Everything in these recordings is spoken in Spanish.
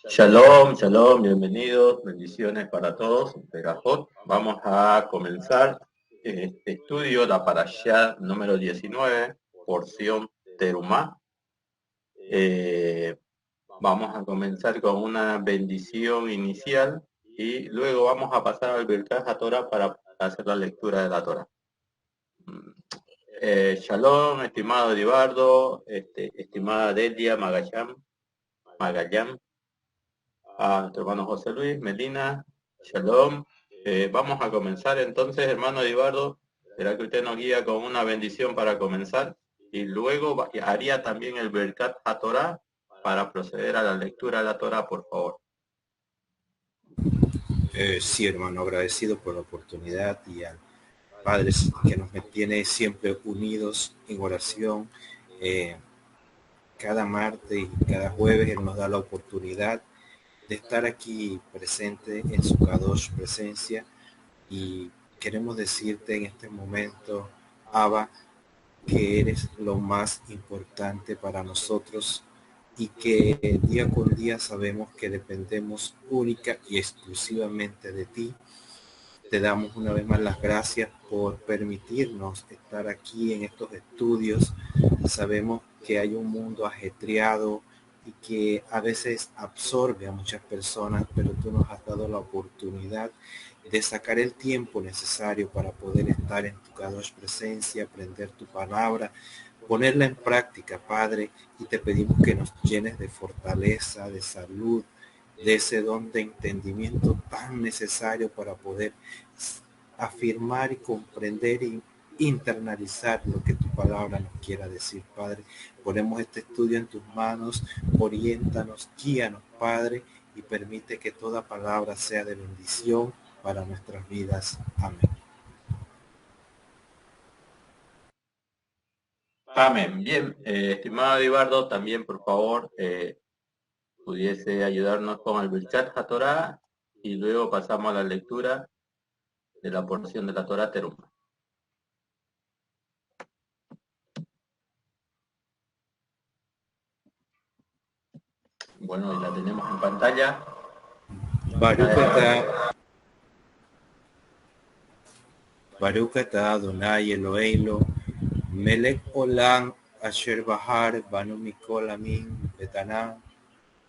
Shalom, shalom, bienvenidos, bendiciones para todos. Berajot. Vamos a comenzar este estudio, la parashá número 19, porción Terumá. Vamos a comenzar con una bendición inicial y luego vamos a pasar al Birkat HaTorah para hacer la lectura de la Torah. Shalom, estimado Edibardo, estimada Delia Magallán, a nuestro hermano José Luis Medina, Shalom. Vamos a comenzar entonces, hermano Edibardo. Será que usted nos guía con una bendición para comenzar y luego haría también el Birkat HaTorah para proceder a la lectura de la Torah, por favor. Sí, hermano, agradecido por la oportunidad y al Padre que nos mantiene siempre unidos en oración. Cada martes y cada jueves Él nos da la oportunidad de estar aquí presente en su Kadosh presencia, y queremos decirte en este momento, Abba, que eres lo más importante para nosotros y que día con día sabemos que dependemos única y exclusivamente de ti. Te damos una vez más las gracias por permitirnos estar aquí en estos estudios. Sabemos que hay un mundo ajetreado y que a veces absorbe a muchas personas, pero tú nos has dado la oportunidad de sacar el tiempo necesario para poder estar en tu Kadosh presencia, aprender tu palabra, ponerla en práctica, Padre, y te pedimos que nos llenes de fortaleza, de salud, de ese don de entendimiento tan necesario para poder afirmar y comprender y internalizar lo que tu palabra nos quiera decir, Padre. Ponemos este estudio en tus manos, oriéntanos, guíanos, Padre, y permite que toda palabra sea de bendición para nuestras vidas. Amén. Amén. Bien, estimado Edibardo, también por favor pudiese ayudarnos con el Birkat HaTorah y luego pasamos a la lectura de la porción de la Torah Terumá. Bueno, y la tenemos en pantalla. Baruch atah Adonai Eloheinu Melech Olam Asher Bahar Banu Mikol Amin Betana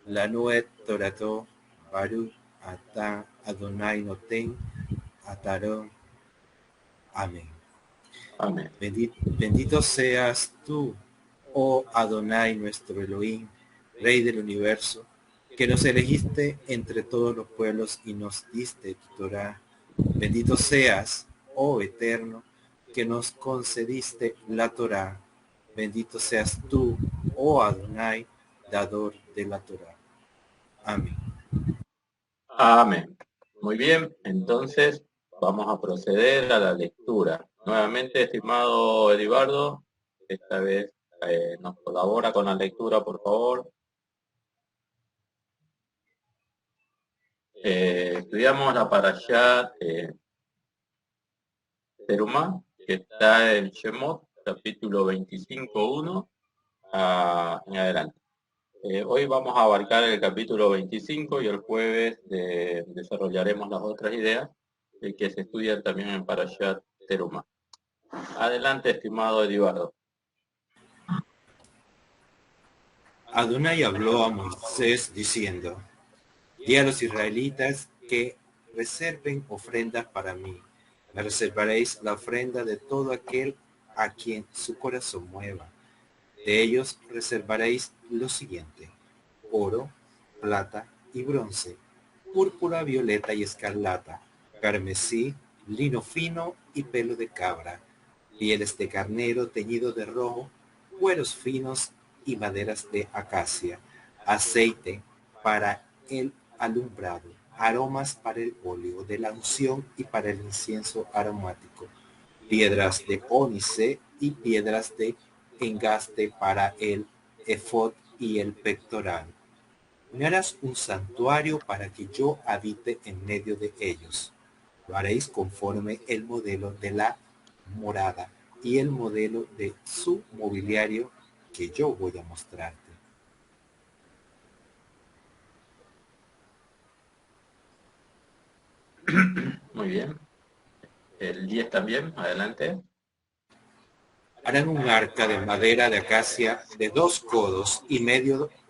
Lanu et Torato Baruch atah Adonai Noten Ataron. Amén. Amén. Bendito seas tú, oh Adonai, nuestro Elohim, Rey del universo, que nos elegiste entre todos los pueblos y nos diste tu Torah. Bendito seas, oh Eterno, que nos concediste la Torah. Bendito seas tú, oh Adonai, dador de la Torah. Amén. Amén. Muy bien, entonces vamos a proceder a la lectura. Nuevamente, estimado Edibardo, esta vez nos colabora con la lectura, por favor. Estudiamos la parashá Terumá, que está en Shemot, capítulo 25:1 en adelante. Hoy vamos a abarcar el capítulo 25 y el jueves desarrollaremos las otras ideas que se estudian también en Parashat Terumá. Adelante, estimado Edibardo. Adonai habló a Moisés diciendo: Di a los israelitas que reserven ofrendas para mí. Me reservaréis la ofrenda de todo aquel a quien su corazón mueva. De ellos reservaréis lo siguiente: oro, plata y bronce, púrpura, violeta y escarlata, carmesí, lino fino y pelo de cabra, pieles de carnero teñido de rojo, cueros finos y maderas de acacia, aceite para el alumbrado, aromas para el óleo de la unción y para el incienso aromático, piedras de ónice y piedras de engaste para el efod y el pectoral. Me harás un santuario para que yo habite en medio de ellos. Lo haréis conforme el modelo de la morada y el modelo de su mobiliario que yo voy a mostrarte. Muy bien. El 10 también, adelante. Harán un arca de madera de acacia de 2,5 codos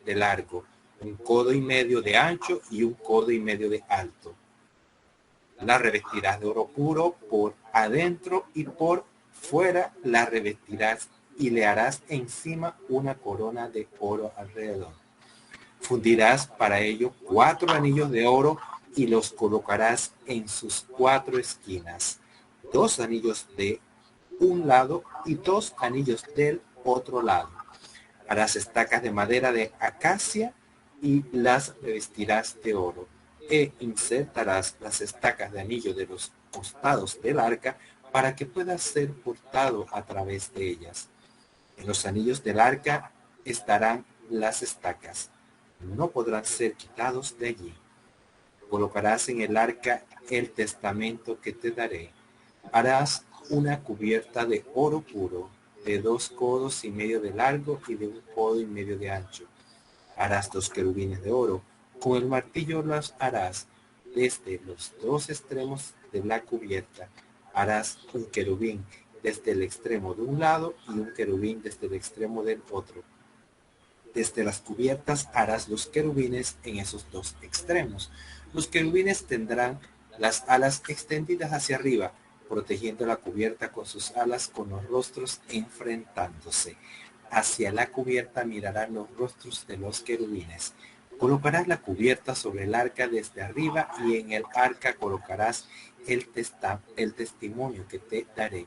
de largo, 1,5 codos de ancho y 1,5 codos de alto. La revestirás de oro puro por adentro y por fuera la revestirás y le harás encima una corona de oro alrededor. Fundirás para ello 4 anillos de oro y los colocarás en sus 4 esquinas, 2 anillos de un lado y 2 anillos del otro lado. Harás estacas de madera de acacia y las revestirás de oro. E insertarás las estacas de anillo de los costados del arca para que pueda ser portado a través de ellas. En los anillos del arca estarán las estacas. No podrán ser quitados de allí. Colocarás en el arca el testamento que te daré. Harás una cubierta de oro puro, de 2,5 codos de largo y de 1,5 codo de ancho. Harás 2 querubines de oro. Con el martillo las harás desde los 2 extremos de la cubierta. Harás un querubín desde el extremo de un lado y un querubín desde el extremo del otro. Desde las cubiertas harás los querubines en esos 2 extremos. Los querubines tendrán las alas extendidas hacia arriba, protegiendo la cubierta con sus alas con los rostros enfrentándose. Hacia la cubierta mirarán los rostros de los querubines. Colocarás la cubierta sobre el arca desde arriba y en el arca colocarás el testimonio que te daré.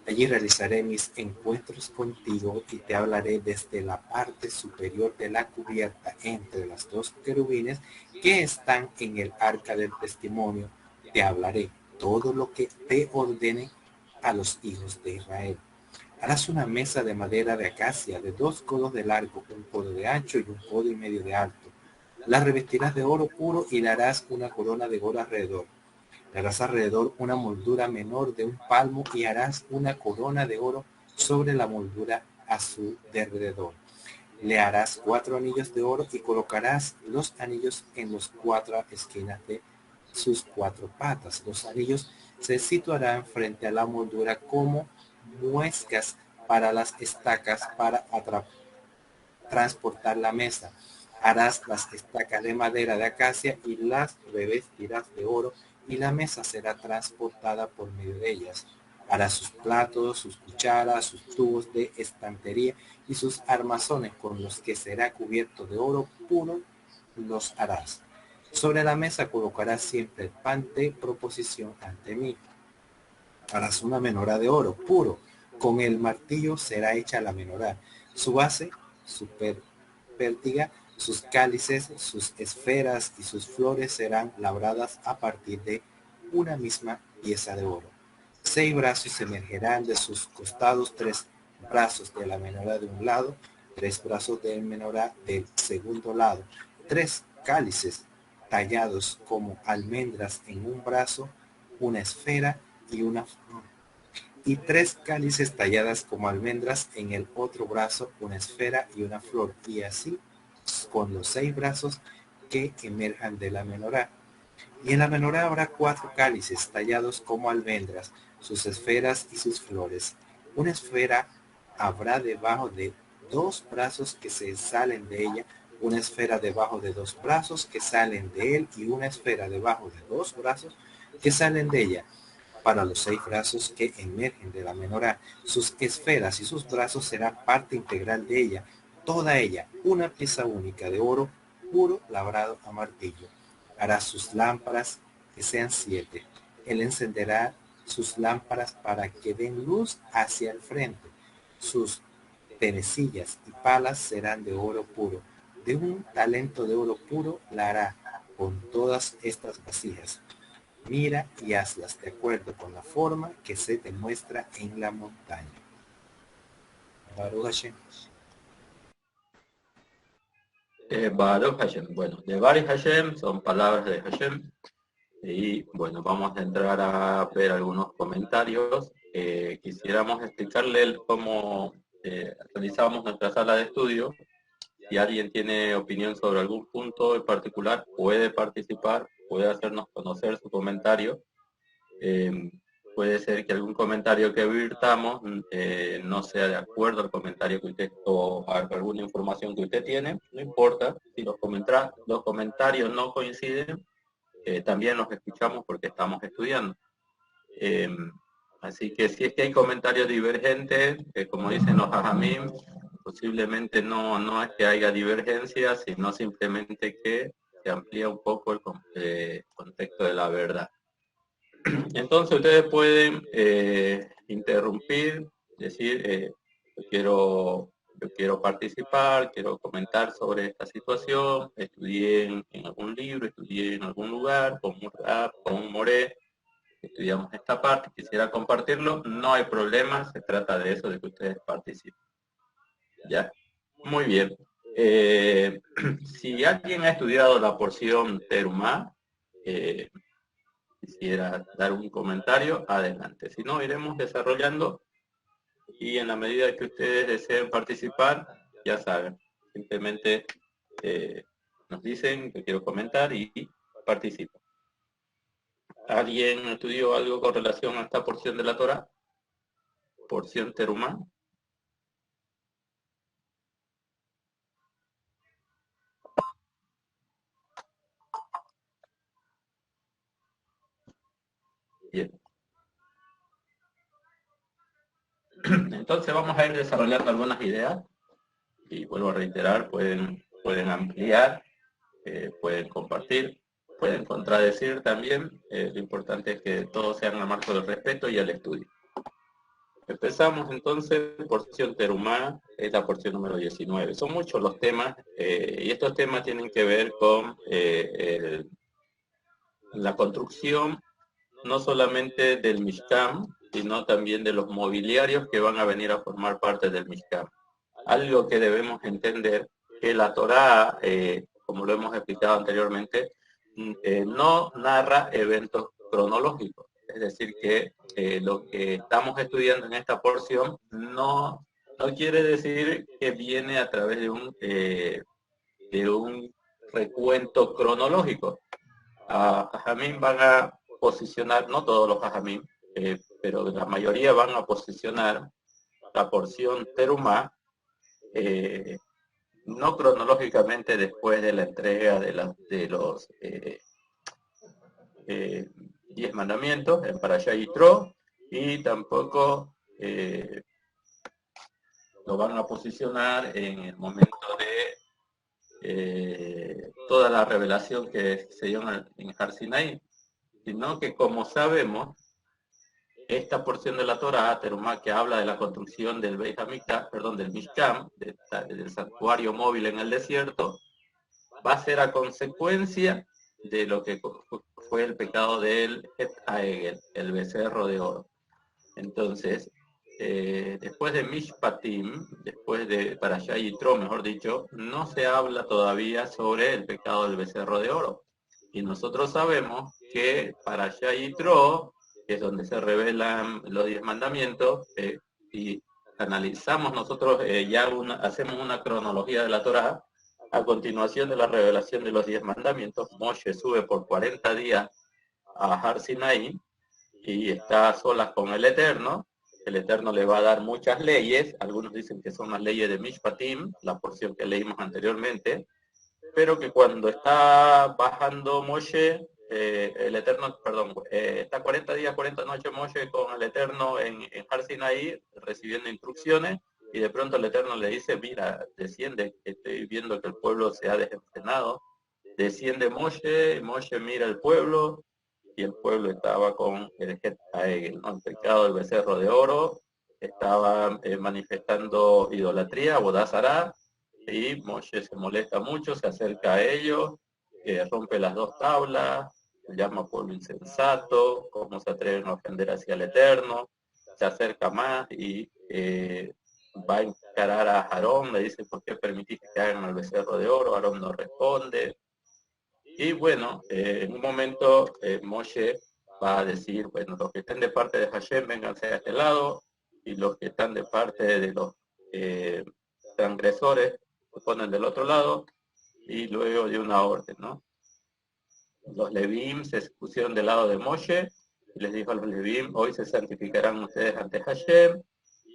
Allí realizaré mis encuentros contigo y te hablaré desde la parte superior de la cubierta entre las 2 querubines que están en el arca del testimonio. Te hablaré todo lo que te ordene a los hijos de Israel. Harás una mesa de madera de acacia de 2 codos de largo, 1 codo de ancho y 1,5 codos de alto. La revestirás de oro puro y le harás una corona de oro alrededor. Le harás alrededor una moldura menor de 1 palmo y harás una corona de oro sobre la moldura a su alrededor. Le harás 4 anillos de oro y colocarás los anillos en las 4 esquinas de sus 4 patas. Los anillos se situarán frente a la moldura como muescas para las estacas para transportar la mesa. Harás las estacas de madera de acacia y las revestirás de oro y la mesa será transportada por medio de ellas. Harás sus platos, sus cucharas, sus tubos de estantería y sus armazones con los que será cubierto de oro puro los harás. Sobre la mesa colocarás siempre el pan de proposición ante mí. Harás una menorá de oro puro. Con el martillo será hecha la menorá. Su base, su pértiga, sus cálices, sus esferas y sus flores serán labradas a partir de una misma pieza de oro. 6 brazos emergerán de sus costados, 3 brazos de la menorá de un lado, 3 brazos de menorá del segundo lado, 3 cálices tallados como almendras en un brazo, una esfera y 3 cálices talladas como almendras en el otro brazo, una esfera y una flor, y así con los 6 brazos que emerjan de la menorá. Y en la menorá habrá 4 cálices tallados como almendras, sus esferas y sus flores. Una esfera habrá debajo de 2 brazos que se salen de ella, una esfera debajo de 2 brazos que salen de él y una esfera debajo de 2 brazos que salen de ella. Para los 6 brazos que emergen de la menorá, sus esferas y sus brazos serán parte integral de ella, toda ella, una pieza única de oro puro labrado a martillo. Hará sus lámparas que sean 7. Él encenderá sus lámparas para que den luz hacia el frente. Sus tenecillas y palas serán de oro puro. De 1 talento de oro puro la hará con todas estas vasijas. Mira y hazlas de acuerdo con la forma que se te muestra en la montaña. Baruch Hashem. Baruch Hashem. Bueno, de Baruch Hashem son palabras de Hashem. Y bueno, vamos a entrar a ver algunos comentarios. Quisiéramos explicarle cómo realizamos nuestra sala de estudio. Si alguien tiene opinión sobre algún punto en particular, puede participar, puede hacernos conocer su comentario. Puede ser que algún comentario que virtamos no sea de acuerdo al comentario que usted, o a alguna información que usted tiene. No importa, si los comentarios no coinciden, también los escuchamos porque estamos estudiando. Así que si es que hay comentarios divergentes, como dicen los hajamim, posiblemente no es que haya divergencia, sino simplemente que se amplía un poco el contexto de la verdad. Entonces ustedes pueden interrumpir, decir, yo quiero participar, quiero comentar sobre esta situación, estudié en algún libro, estudié en algún lugar, con un moré, estudiamos esta parte, quisiera compartirlo, no hay problema, se trata de eso, de que ustedes participen. ¿Ya? Muy bien. Si alguien ha estudiado la porción Terumá, quisiera dar un comentario, adelante. Si no, iremos desarrollando y en la medida que ustedes deseen participar, ya saben, simplemente nos dicen que quiero comentar y participo. ¿Alguien estudió algo con relación a esta porción de la Torá? Porción Terumá. Bien. Entonces vamos a ir desarrollando algunas ideas y vuelvo a reiterar, pueden ampliar, pueden compartir, pueden contradecir también. Lo importante es que todos sean al marco del respeto y el estudio. Empezamos entonces, porción Terumá, es la porción número 19. Son muchos los temas y estos temas tienen que ver con la construcción no solamente del Mishkan, sino también de los mobiliarios que van a venir a formar parte del Mishkan. Algo que debemos entender, que la Torá, como lo hemos explicado anteriormente, no narra eventos cronológicos. Es decir, que lo que estamos estudiando en esta porción no quiere decir que viene a través de un recuento cronológico. A Jajamín van a posicionar, no todos los Jajamín, pero la mayoría van a posicionar la porción Terumá, no cronológicamente después de la entrega de los 10 mandamientos en Parashá Yitro, y tampoco lo van a posicionar en el momento de toda la revelación que se dio en Har Sinai, sino que, como sabemos, esta porción de la Torá, Terumá, que habla de la construcción del Beit HaMikdash, del Mishkan, del santuario móvil en el desierto, va a ser a consecuencia de lo que fue el pecado del Het Haegel, el becerro de oro. Entonces, después de Mishpatim, después de Parashá Yitro, mejor dicho, no se habla todavía sobre el pecado del becerro de oro. Y nosotros sabemos que Parashá Yitro, que es donde se revelan los 10 mandamientos, y analizamos nosotros, hacemos una cronología de la Torá. A continuación de la revelación de los 10 mandamientos, Moshe sube por 40 días a Har Sinai y está a solas con el Eterno. El Eterno le va a dar muchas leyes, algunos dicen que son las leyes de Mishpatim, la porción que leímos anteriormente, pero que cuando está bajando Moshe, el Eterno, está 40 días, 40 noches Moshe con el Eterno en Har Sinai, recibiendo instrucciones, y de pronto el Eterno le dice, mira, desciende, estoy viendo que el pueblo se ha desenfrenado. Desciende Moshe mira el pueblo, y el pueblo estaba con el Het Haegel, ¿no? El pecado del becerro de oro, estaba manifestando idolatría, Bodazará, y Moshe se molesta mucho, se acerca a ellos, rompe las dos tablas, llama pueblo insensato, cómo se atreven a ofender hacia el Eterno, se acerca más y va a encarar a Aarón, le dice, ¿por qué permitiste que hagan el becerro de oro? Aarón no responde. Y bueno, en un momento Moshe va a decir, bueno, los que estén de parte de Hashem, vénganse a este lado, y los que están de parte de los transgresores se ponen del otro lado, y luego de una orden, ¿no? los Levíim se pusieron del lado de Moshe y les dijo a los Levíim, hoy se santificarán ustedes ante Hashem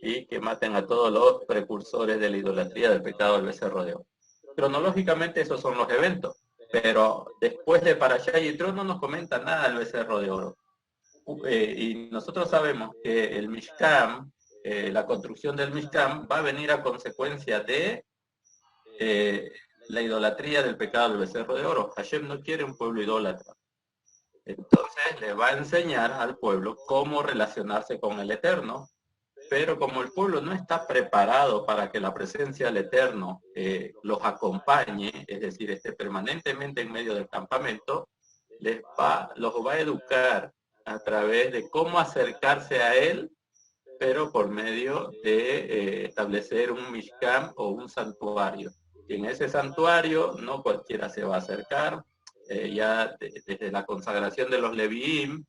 y que maten a todos los precursores de la idolatría, del pecado del becerro de oro. Cronológicamente esos son los eventos, pero después de Parashá y Yitro no nos comenta nada del becerro de oro. Y nosotros sabemos que el Mishkan, la construcción del Mishkan va a venir a consecuencia de la idolatría del pecado del becerro de oro. Hashem no quiere un pueblo idólatra. Entonces le va a enseñar al pueblo cómo relacionarse con el Eterno, pero como el pueblo no está preparado para que la presencia del Eterno los acompañe, es decir, esté permanentemente en medio del campamento, los va a educar a través de cómo acercarse a él, pero por medio de establecer un Mishkan o un santuario. Y en ese santuario no cualquiera se va a acercar, desde la consagración de los Leviim,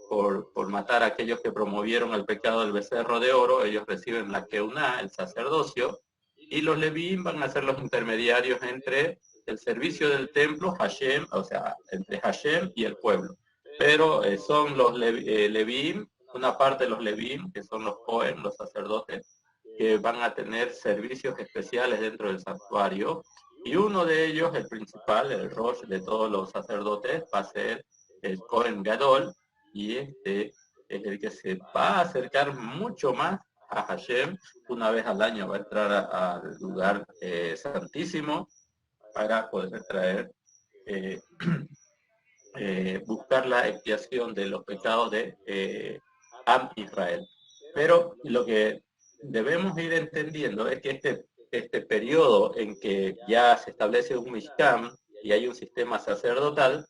por matar a aquellos que promovieron el pecado del becerro de oro, ellos reciben la Keuná, el sacerdocio, y los Leviim van a ser los intermediarios entre el servicio del templo, Hashem, o sea, entre Hashem y el pueblo. Pero son los Leviim, una parte de los Leviim, que son los Cohen, los sacerdotes, que van a tener servicios especiales dentro del santuario, y uno de ellos, el principal, el Rosh de todos los sacerdotes, va a ser el Cohen Gadol, y este es el que se va a acercar mucho más a Hashem. Una vez al año va a entrar al lugar santísimo para poder traer, buscar la expiación de los pecados de Am Israel. Pero lo que debemos ir entendiendo es que este periodo en que ya se establece un Mishkan y hay un sistema sacerdotal,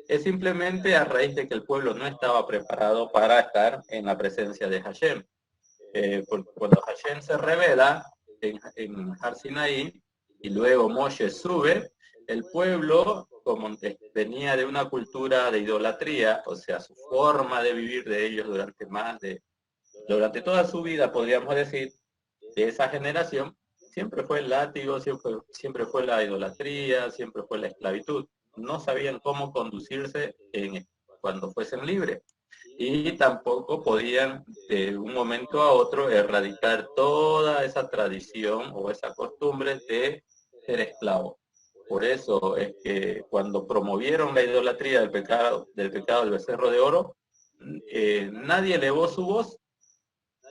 es simplemente a raíz de que el pueblo no estaba preparado para estar en la presencia de Hashem. Cuando Hashem se revela en Har Sinaí y luego Moshe sube, el pueblo, como venía de una cultura de idolatría, o sea, su forma de vivir de ellos durante toda su vida, podríamos decir, de esa generación, siempre fue el látigo, siempre fue la idolatría, siempre fue la esclavitud. No sabían cómo conducirse cuando fuesen libres. Y tampoco podían de un momento a otro erradicar toda esa tradición o esa costumbre de ser esclavo. Por eso es que cuando promovieron la idolatría del pecado del becerro de oro, nadie elevó su voz.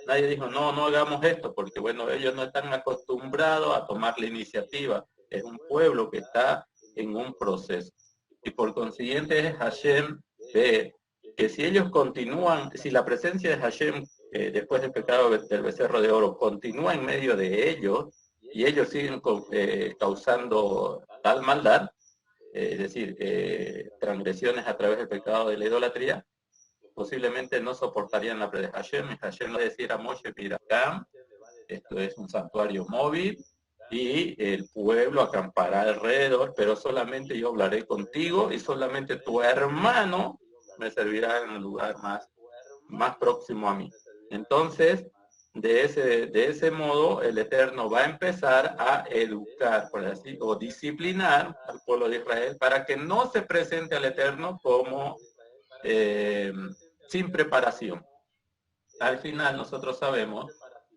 Nadie dijo, no hagamos esto, porque bueno, ellos no están acostumbrados a tomar la iniciativa. Es un pueblo que está en un proceso. Y por consiguiente, Hashem ve que si ellos continúan, si la presencia de Hashem después del pecado del becerro de oro continúa en medio de ellos, y ellos siguen causando tal maldad, es decir, transgresiones a través del pecado de la idolatría, posiblemente no soportarían la pre de Hashem. Y Hashem le decía a Moshe, mira acá, esto es un santuario móvil y el pueblo acampará alrededor, pero solamente yo hablaré contigo y solamente tu hermano me servirá en el lugar más próximo a mí. Entonces, de ese modo, el Eterno va a empezar a educar, por así, o disciplinar al pueblo de Israel para que no se presente al Eterno como sin preparación. Al final nosotros sabemos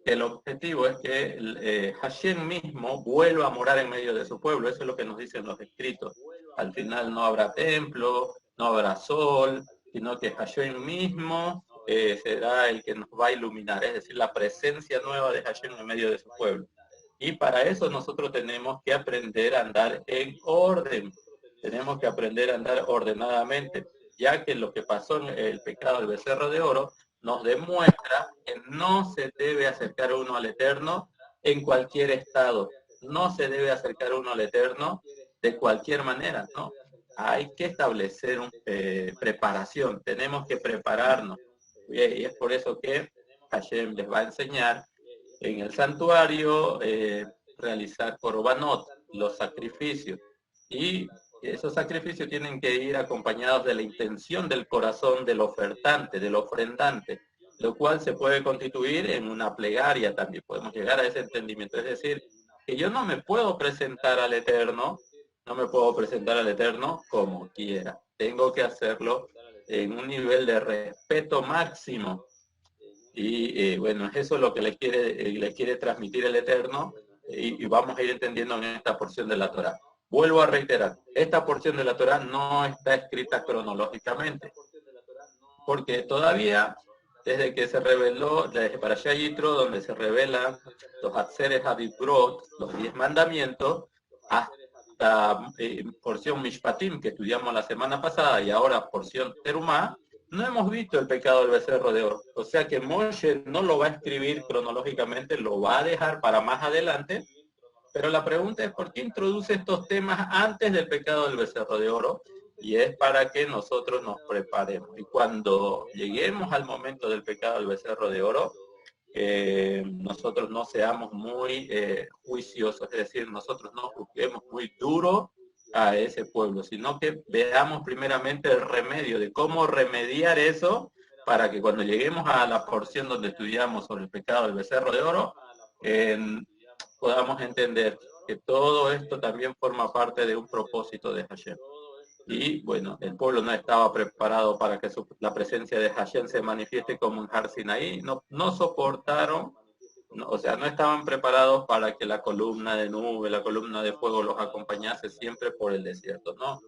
que el objetivo es que Hashem mismo vuelva a morar en medio de su pueblo. Eso es lo que nos dicen los escritos. Al final no habrá templo, no habrá sol, sino que Hashem mismo será el que nos va a iluminar, es decir, la presencia nueva de Hashem en medio de su pueblo. Y para eso nosotros tenemos que aprender a andar en orden. Tenemos que aprender a andar ordenadamente, ya que lo que pasó en el pecado del becerro de oro nos demuestra que no se debe acercar uno al Eterno en cualquier estado. No se debe acercar uno al Eterno de cualquier manera, ¿no? Hay que establecer preparación, tenemos que prepararnos. Y es por eso que Hashem les va a enseñar en el santuario realizar korbanot, los sacrificios. Y esos sacrificios tienen que ir acompañados de la intención del corazón del ofertante, del ofrendante, lo cual se puede constituir en una plegaria también. Podemos llegar a ese entendimiento. Es decir, que yo no me puedo presentar al Eterno no me puedo presentar al Eterno como quiera. Tengo que hacerlo en un nivel de respeto máximo. Y bueno, eso es lo que le quiere transmitir el Eterno y vamos a ir entendiendo en esta porción de la Torá. Vuelvo a reiterar, esta porción de la Torá no está escrita cronológicamente, porque todavía, desde que se reveló, desde Parashá Yitro, donde se revelan los Hatzeres Hadibrot, los 10 mandamientos, hasta porción Mishpatim, que estudiamos la semana pasada, y ahora porción Terumá, no hemos visto el pecado del becerro de oro. O sea que Moshe no lo va a escribir cronológicamente, lo va a dejar para más adelante, pero la pregunta es ¿por qué introduce estos temas antes del pecado del becerro de oro? Y es para que nosotros nos preparemos. Y cuando lleguemos al momento del pecado del becerro de oro, nosotros no seamos muy juiciosos, es decir, nosotros no juzguemos muy duro a ese pueblo, sino que veamos primeramente el remedio de cómo remediar eso para que cuando lleguemos a la porción donde estudiamos sobre el pecado del becerro de oro, podamos entender que todo esto también forma parte de un propósito de Hashem. Y bueno, el pueblo no estaba preparado para que la presencia de Hashem se manifieste como en Har Sinaí, no soportaron, o sea, no estaban preparados para que la columna de nube, la columna de fuego los acompañase siempre por el desierto, ¿no?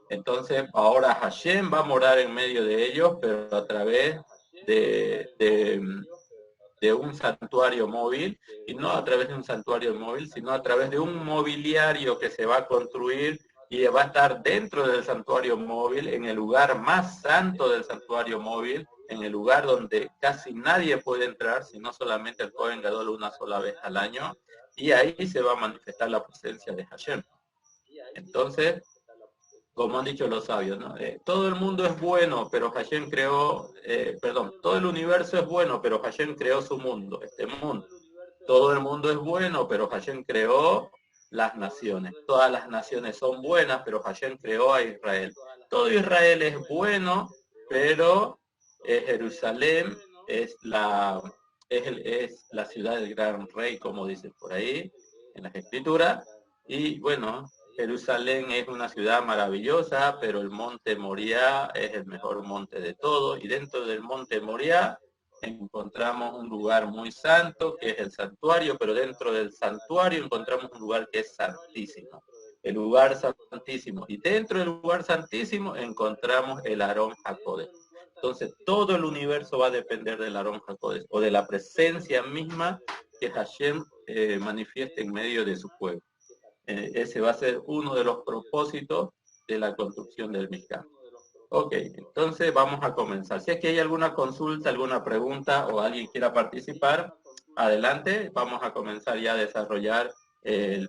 Entonces, ahora Hashem va a morar en medio de ellos, pero a través de un santuario móvil, y no a través de un santuario móvil, sino a través de un mobiliario que se va a construir y va a estar dentro del santuario móvil, en el lugar más santo del santuario móvil, en el lugar donde casi nadie puede entrar, sino solamente el Kohen Gadol una sola vez al año, y ahí se va a manifestar la presencia de Hashem. Entonces, como han dicho los sabios, ¿no? Todo el mundo es bueno, pero Hashem creó, todo el universo es bueno, pero Hashem creó su mundo, este mundo. Todo el mundo es bueno, pero Hashem creó las naciones. Todas las naciones son buenas, pero Hashem creó a Israel. Todo Israel es bueno, pero Jerusalén es la ciudad del gran rey, como dicen por ahí en las escrituras. Y bueno, Jerusalén es una ciudad maravillosa, pero el monte Moriah es el mejor monte de todos. Y dentro del monte Moriah encontramos un lugar muy santo, que es el santuario, pero dentro del santuario encontramos un lugar que es santísimo. El lugar santísimo. Y dentro del lugar santísimo encontramos el Arón Hakodesh. Entonces, todo el universo va a depender del Arón Hakodesh, o de la presencia misma que Hashem manifieste en medio de su pueblo. Ese va a ser uno de los propósitos de la construcción del Mishkan. Ok, entonces vamos a comenzar. Si es que hay alguna consulta, alguna pregunta o alguien quiera participar, adelante. Vamos a comenzar ya a desarrollar el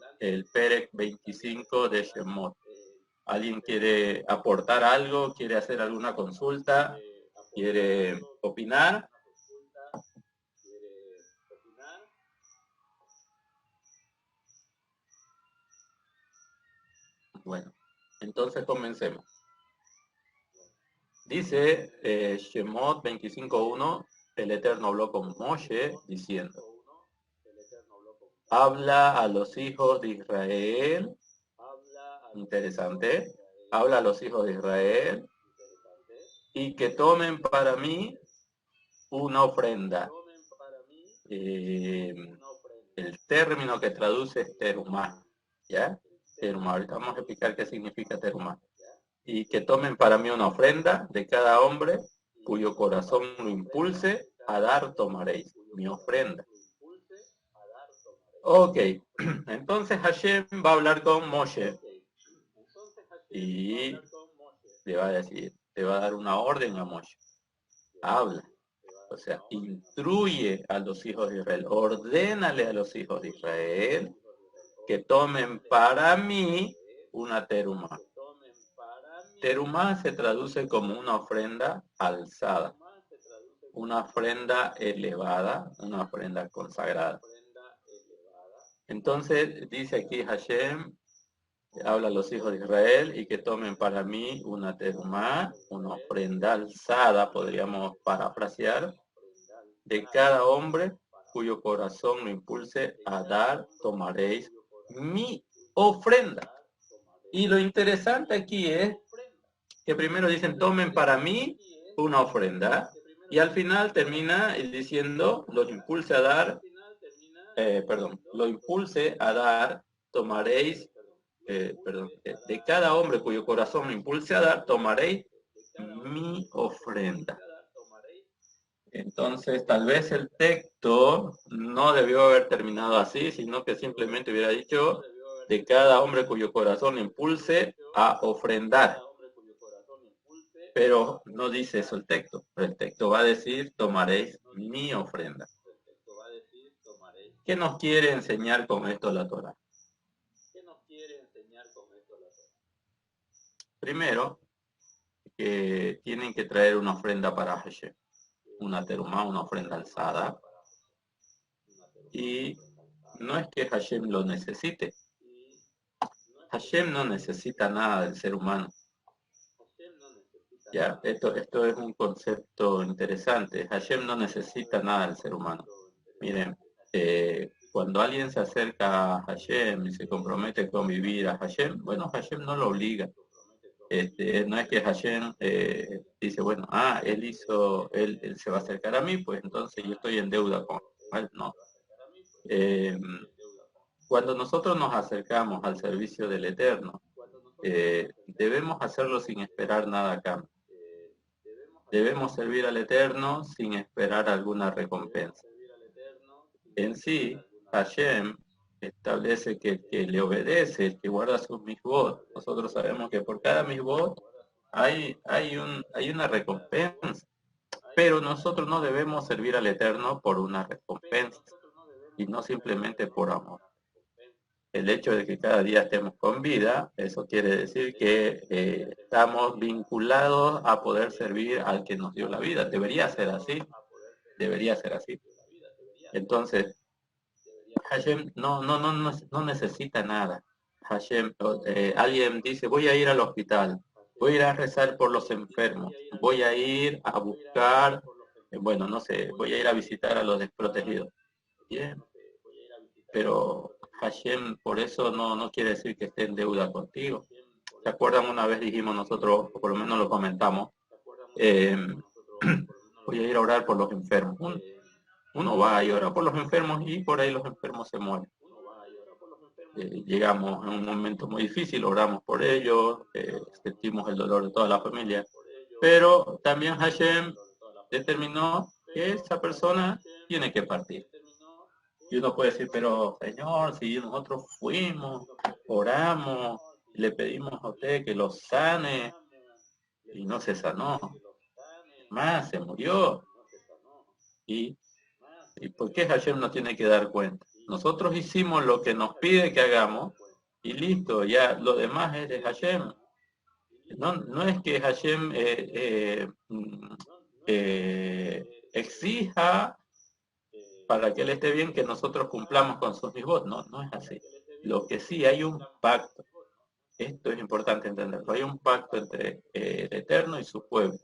Perek 25 de Shemot. ¿Alguien quiere aportar algo? ¿Quiere hacer alguna consulta? ¿Quiere opinar? Bueno, entonces comencemos. Dice Shemot 25.1, el Eterno habló con Moshe diciendo, habla a los hijos de Israel, interesante, habla a los hijos de Israel y que tomen para mí una ofrenda. El término que traduce es terumá, ¿ya? Terumá, ahorita vamos a explicar qué significa terumá. Y que tomen para mí una ofrenda de cada hombre cuyo corazón lo impulse a dar tomaréis, mi ofrenda. Ok, entonces Hashem va a hablar con Moshe y le va a decir, le va a dar una orden a Moshe. Habla, o sea, instruye a los hijos de Israel, ordénale a los hijos de Israel que tomen para mí una terumá. Terumá se traduce como una ofrenda alzada, una ofrenda elevada, una ofrenda consagrada. Entonces dice aquí Hashem, habla a los hijos de Israel y que tomen para mí una terumá, una ofrenda alzada, podríamos parafrasear, de cada hombre cuyo corazón lo impulse a dar, tomaréis mi ofrenda. Y lo interesante aquí es que primero dicen, tomen para mí una ofrenda, y al final termina diciendo, los impulse a dar, lo impulse a dar, tomaréis, de cada hombre cuyo corazón me impulse a dar, tomaréis mi ofrenda. Entonces, tal vez el texto no debió haber terminado así, sino que simplemente hubiera dicho, de cada hombre cuyo corazón impulse a ofrendar. Pero no dice eso el texto. El texto va a decir, tomaréis mi ofrenda. ¿Qué nos quiere enseñar con esto la Torá? Primero, que tienen que traer una ofrenda para Hashem, una terumá, una ofrenda alzada. Y no es que Hashem lo necesite. Hashem no necesita nada del ser humano. Ya, esto es un concepto interesante. Hashem no necesita nada del ser humano. Miren, cuando alguien se acerca a Hashem y se compromete a convivir a Hashem, bueno, Hashem no lo obliga. No es que Hashem dice, bueno, él se va a acercar a mí, pues entonces yo estoy en deuda con él. No. Cuando nosotros nos acercamos al servicio del Eterno, debemos hacerlo sin esperar nada a cambio. Debemos servir al Eterno sin esperar alguna recompensa. En sí, Hashem establece que el que le obedece, el que guarda sus misbot, nosotros sabemos que por cada misbot hay una recompensa, pero nosotros no debemos servir al Eterno por una recompensa, y no simplemente por amor. El hecho de que cada día estemos con vida, eso quiere decir que estamos vinculados a poder servir al que nos dio la vida. Debería ser así. Entonces, Hashem no necesita nada. Hashem, alguien dice, voy a ir al hospital, voy a ir a rezar por los enfermos, voy a ir a buscar, voy a ir a visitar a los desprotegidos. Bien, pero Hashem por eso no quiere decir que esté en deuda contigo. ¿Se acuerdan? Una vez dijimos nosotros, o por lo menos lo comentamos, voy a ir a orar por los enfermos. Uno va y ora por los enfermos y por ahí los enfermos se mueren. Llegamos en un momento muy difícil, oramos por ellos, sentimos el dolor de toda la familia, pero también Hashem determinó que esa persona tiene que partir. Y uno puede decir, pero Señor, si nosotros fuimos, oramos, le pedimos a usted que lo sane, y no se sanó, más se murió. ¿Y por qué Hashem no tiene que dar cuenta? Nosotros hicimos lo que nos pide que hagamos, y listo, ya lo demás es de Hashem. No es que Hashem exija para que él esté bien que nosotros cumplamos con sus misbot. No es así. Lo que sí hay un pacto. Esto es importante entenderlo. Hay un pacto entre el Eterno y su pueblo.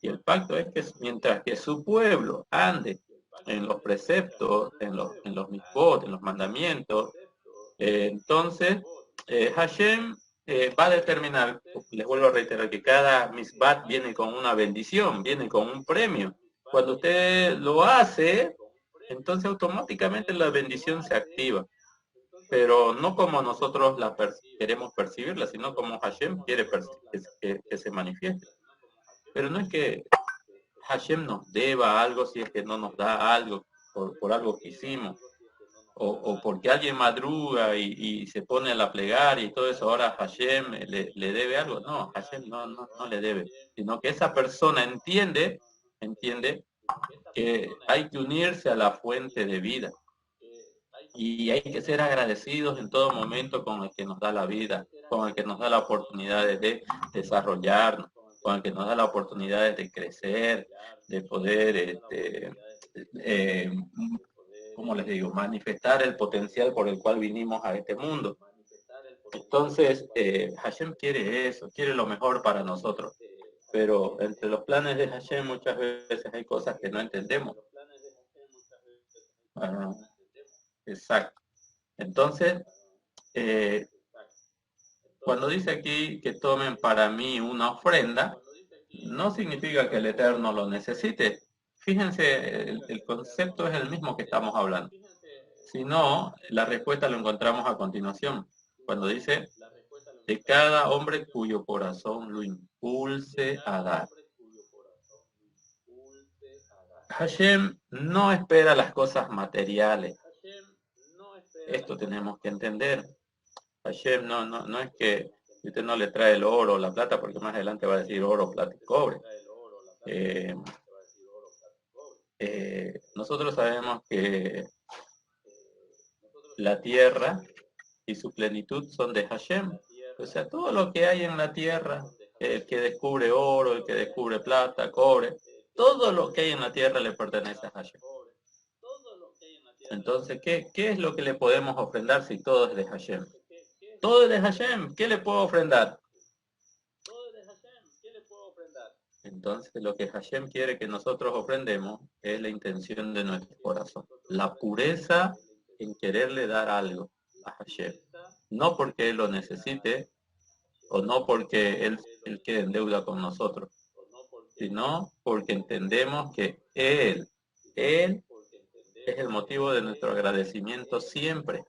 Y el pacto es que mientras que su pueblo ande en los preceptos, en los misbot, en los mandamientos, entonces Hashem va a determinar, les vuelvo a reiterar, que cada misbat viene con una bendición, viene con un premio. Cuando usted lo hace, entonces automáticamente la bendición se activa, pero no como nosotros queremos percibirla, sino como Hashem quiere que se manifieste. Pero no es que Hashem nos deba algo si es que no nos da algo por algo que hicimos, o porque alguien madruga y se pone a la plegaria y todo eso, ahora Hashem le debe algo. No, Hashem no le debe, sino que esa persona entiende que hay que unirse a la fuente de vida. Y hay que ser agradecidos en todo momento con el que nos da la vida, con el que nos da la oportunidad de desarrollarnos, con el que nos da la oportunidad de crecer, de poder, ¿cómo les digo?, manifestar el potencial por el cual vinimos a este mundo. Entonces, Hashem quiere eso, quiere lo mejor para nosotros. Pero entre los planes de Hashem muchas veces hay cosas que no entendemos. Exacto. Entonces, Cuando dice aquí que tomen para mí una ofrenda, no significa que el Eterno lo necesite. Fíjense, el concepto es el mismo que estamos hablando. Si no, la respuesta lo encontramos a continuación. Cuando dice, de cada hombre cuyo corazón lo impulse a dar. Hashem no espera las cosas materiales. Esto tenemos que entender. Hashem no es que usted no le trae el oro o la plata, porque más adelante va a decir oro, plata y cobre. Nosotros sabemos que la tierra y su plenitud son de Hashem. O sea, todo lo que hay en la tierra, el que descubre oro, el que descubre plata, cobre, todo lo que hay en la tierra le pertenece a Hashem. Entonces, ¿qué es lo que le podemos ofrendar si todo es de Hashem? Todo es de Hashem. ¿Qué le puedo ofrendar? Entonces, lo que Hashem quiere que nosotros ofrendemos es la intención de nuestro corazón. La pureza en quererle dar algo a Hashem. No porque Él lo necesite o no porque Él quede en deuda con nosotros, sino porque entendemos que Él es el motivo de nuestro agradecimiento siempre.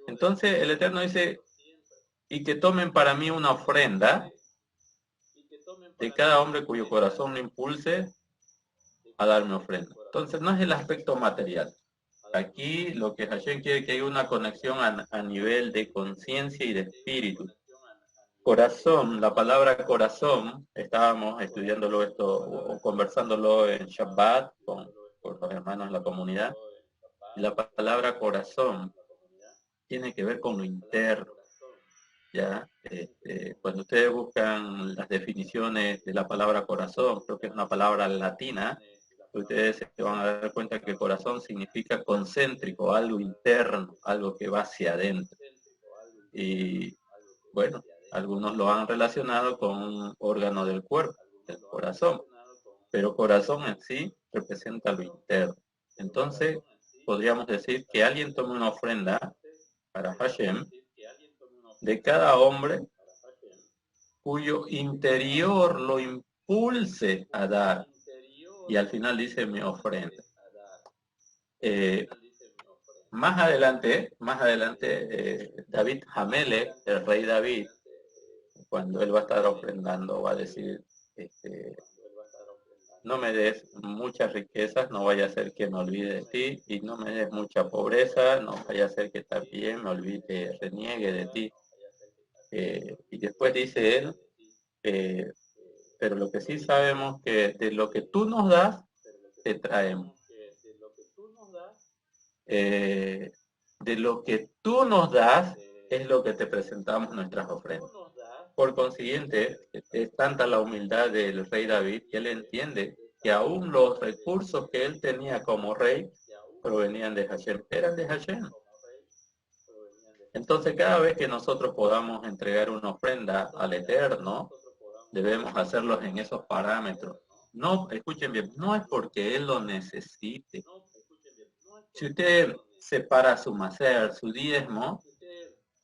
Entonces el Eterno dice, y que tomen para mí una ofrenda de cada hombre cuyo corazón lo impulse a darme ofrenda. Entonces no es el aspecto material. Aquí lo que Hashem quiere que haya una conexión a nivel de conciencia y de espíritu. Corazón, la palabra corazón, estábamos estudiándolo esto o conversándolo en Shabbat con los hermanos de la comunidad. La palabra corazón tiene que ver con lo interno. ¿Ya? Cuando ustedes buscan las definiciones de la palabra corazón, creo que es una palabra latina, ustedes se van a dar cuenta que corazón significa concéntrico, algo interno, algo que va hacia adentro. Y bueno, algunos lo han relacionado con un órgano del cuerpo, el corazón, pero corazón en sí representa lo interno. Entonces, podríamos decir que alguien tome una ofrenda para Hashem de cada hombre cuyo interior lo impulse a dar. Y al final dice mi ofrenda. Más adelante, David Hamelech, el rey David, cuando él va a estar ofrendando, va a decir, no me des muchas riquezas, no vaya a ser que me olvide de ti, y no me des mucha pobreza, no vaya a ser que también me olvide, reniegue de ti. Y después dice él, pero lo que sí sabemos que de lo que tú nos das, te traemos. De lo que tú nos das, es lo que te presentamos nuestras ofrendas. Por consiguiente, es tanta la humildad del rey David que él entiende que aún los recursos que él tenía como rey provenían de Hashem, eran de Hashem. Entonces, cada vez que nosotros podamos entregar una ofrenda al Eterno, debemos hacerlo en esos parámetros. No, escuchen bien, no es porque Él lo necesite. Si usted separa su macer, su diezmo,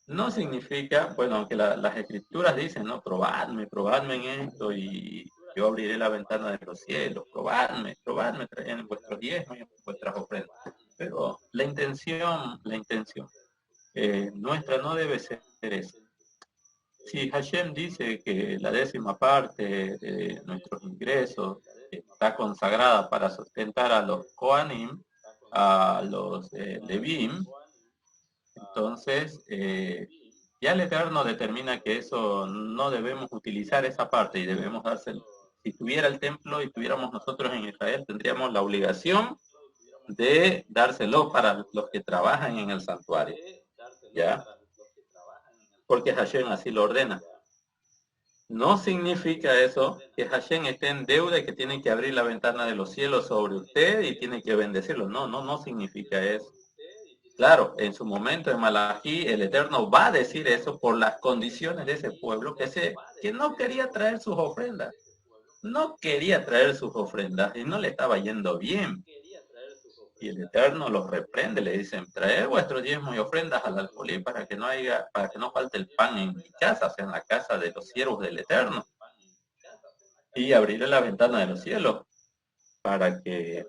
no significa, bueno, aunque las escrituras dicen, no, probadme en esto y yo abriré la ventana de los cielos, probadme en vuestros diezmos y en vuestras ofrendas. Pero la intención nuestra no debe ser esa. Si Hashem dice que la 10ª parte de nuestros ingresos está consagrada para sustentar a los Kohanim, a los Levim, entonces ya el Eterno determina que eso no debemos utilizar esa parte y debemos dárselo. Si tuviera el templo y tuviéramos nosotros en Israel, tendríamos la obligación de dárselo para los que trabajan en el santuario. ¿Ya? Porque Hashem así lo ordena. No significa eso que Hashem esté en deuda y que tiene que abrir la ventana de los cielos sobre usted y tiene que bendecirlo. No significa eso. Claro, en su momento en Malají el Eterno va a decir eso por las condiciones de ese pueblo que no quería traer sus ofrendas. No quería traer sus ofrendas y no le estaba yendo bien. Y el Eterno los reprende, le dicen, traed vuestros diezmos y ofrendas al alfolí para que no falte el pan en mi casa, o sea, en la casa de los siervos del Eterno. Y abriré la ventana de los cielos para que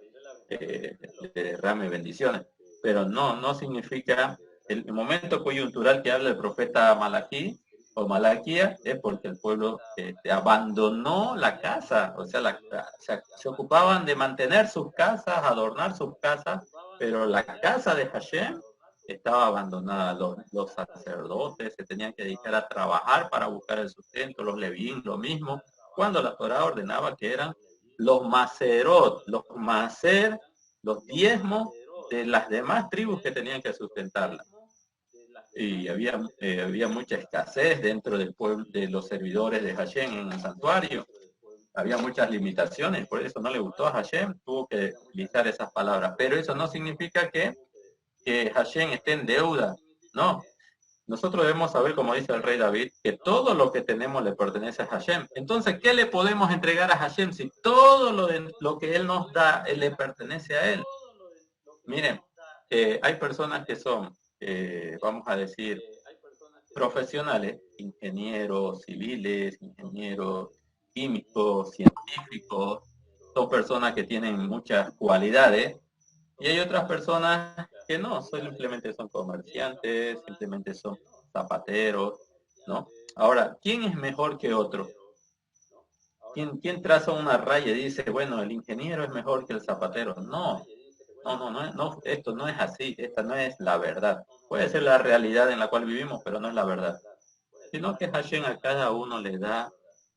le derrame bendiciones. Pero no significa, el momento coyuntural que habla el profeta Malaquí o Malaquía es porque el pueblo abandonó la casa, o sea, se ocupaban de mantener sus casas, adornar sus casas, pero la casa de Hashem estaba abandonada. Los sacerdotes se tenían que dedicar a trabajar para buscar el sustento, los levín lo mismo, cuando la Torah ordenaba que eran los macerot, los macer, los diezmos de las demás tribus que tenían que sustentarla. Y había mucha escasez dentro del pueblo, de los servidores de Hashem en el santuario. Había muchas limitaciones, por eso no le gustó a Hashem, tuvo que utilizar esas palabras. Pero eso no significa que Hashem esté en deuda, no. Nosotros debemos saber, como dice el rey David, que todo lo que tenemos le pertenece a Hashem. Entonces, ¿qué le podemos entregar a Hashem si todo lo que Él nos da, Él le pertenece a Él? Miren, hay personas que son, vamos a decir, profesionales, ingenieros civiles, ingenieros químicos, científicos, son personas que tienen muchas cualidades, y hay otras personas que no, simplemente son comerciantes, simplemente son zapateros, ¿no? Ahora, ¿quién es mejor que otro? ¿Quién traza una raya y dice, bueno, el ingeniero es mejor que el zapatero? No, esto no es así, esta no es la verdad. Puede ser la realidad en la cual vivimos, pero no es la verdad. Sino que Hashem a cada uno le da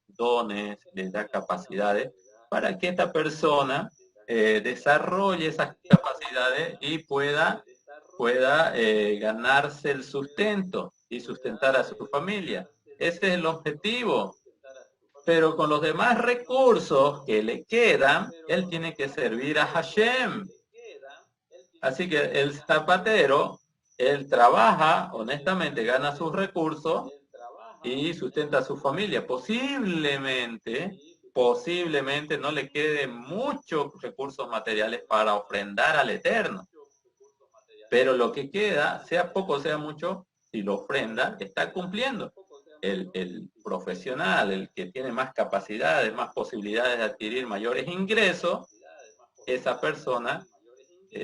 dones, le da capacidades para que esta persona desarrolle esas capacidades y pueda ganarse el sustento y sustentar a su familia. Ese es el objetivo. Pero con los demás recursos que le quedan, él tiene que servir a Hashem. Así que el zapatero, él trabaja, honestamente, gana sus recursos y sustenta a su familia. Posiblemente no le queden muchos recursos materiales para ofrendar al Eterno. Pero lo que queda, sea poco, sea mucho, si lo ofrenda, está cumpliendo. El profesional, el que tiene más capacidades, más posibilidades de adquirir mayores ingresos, esa persona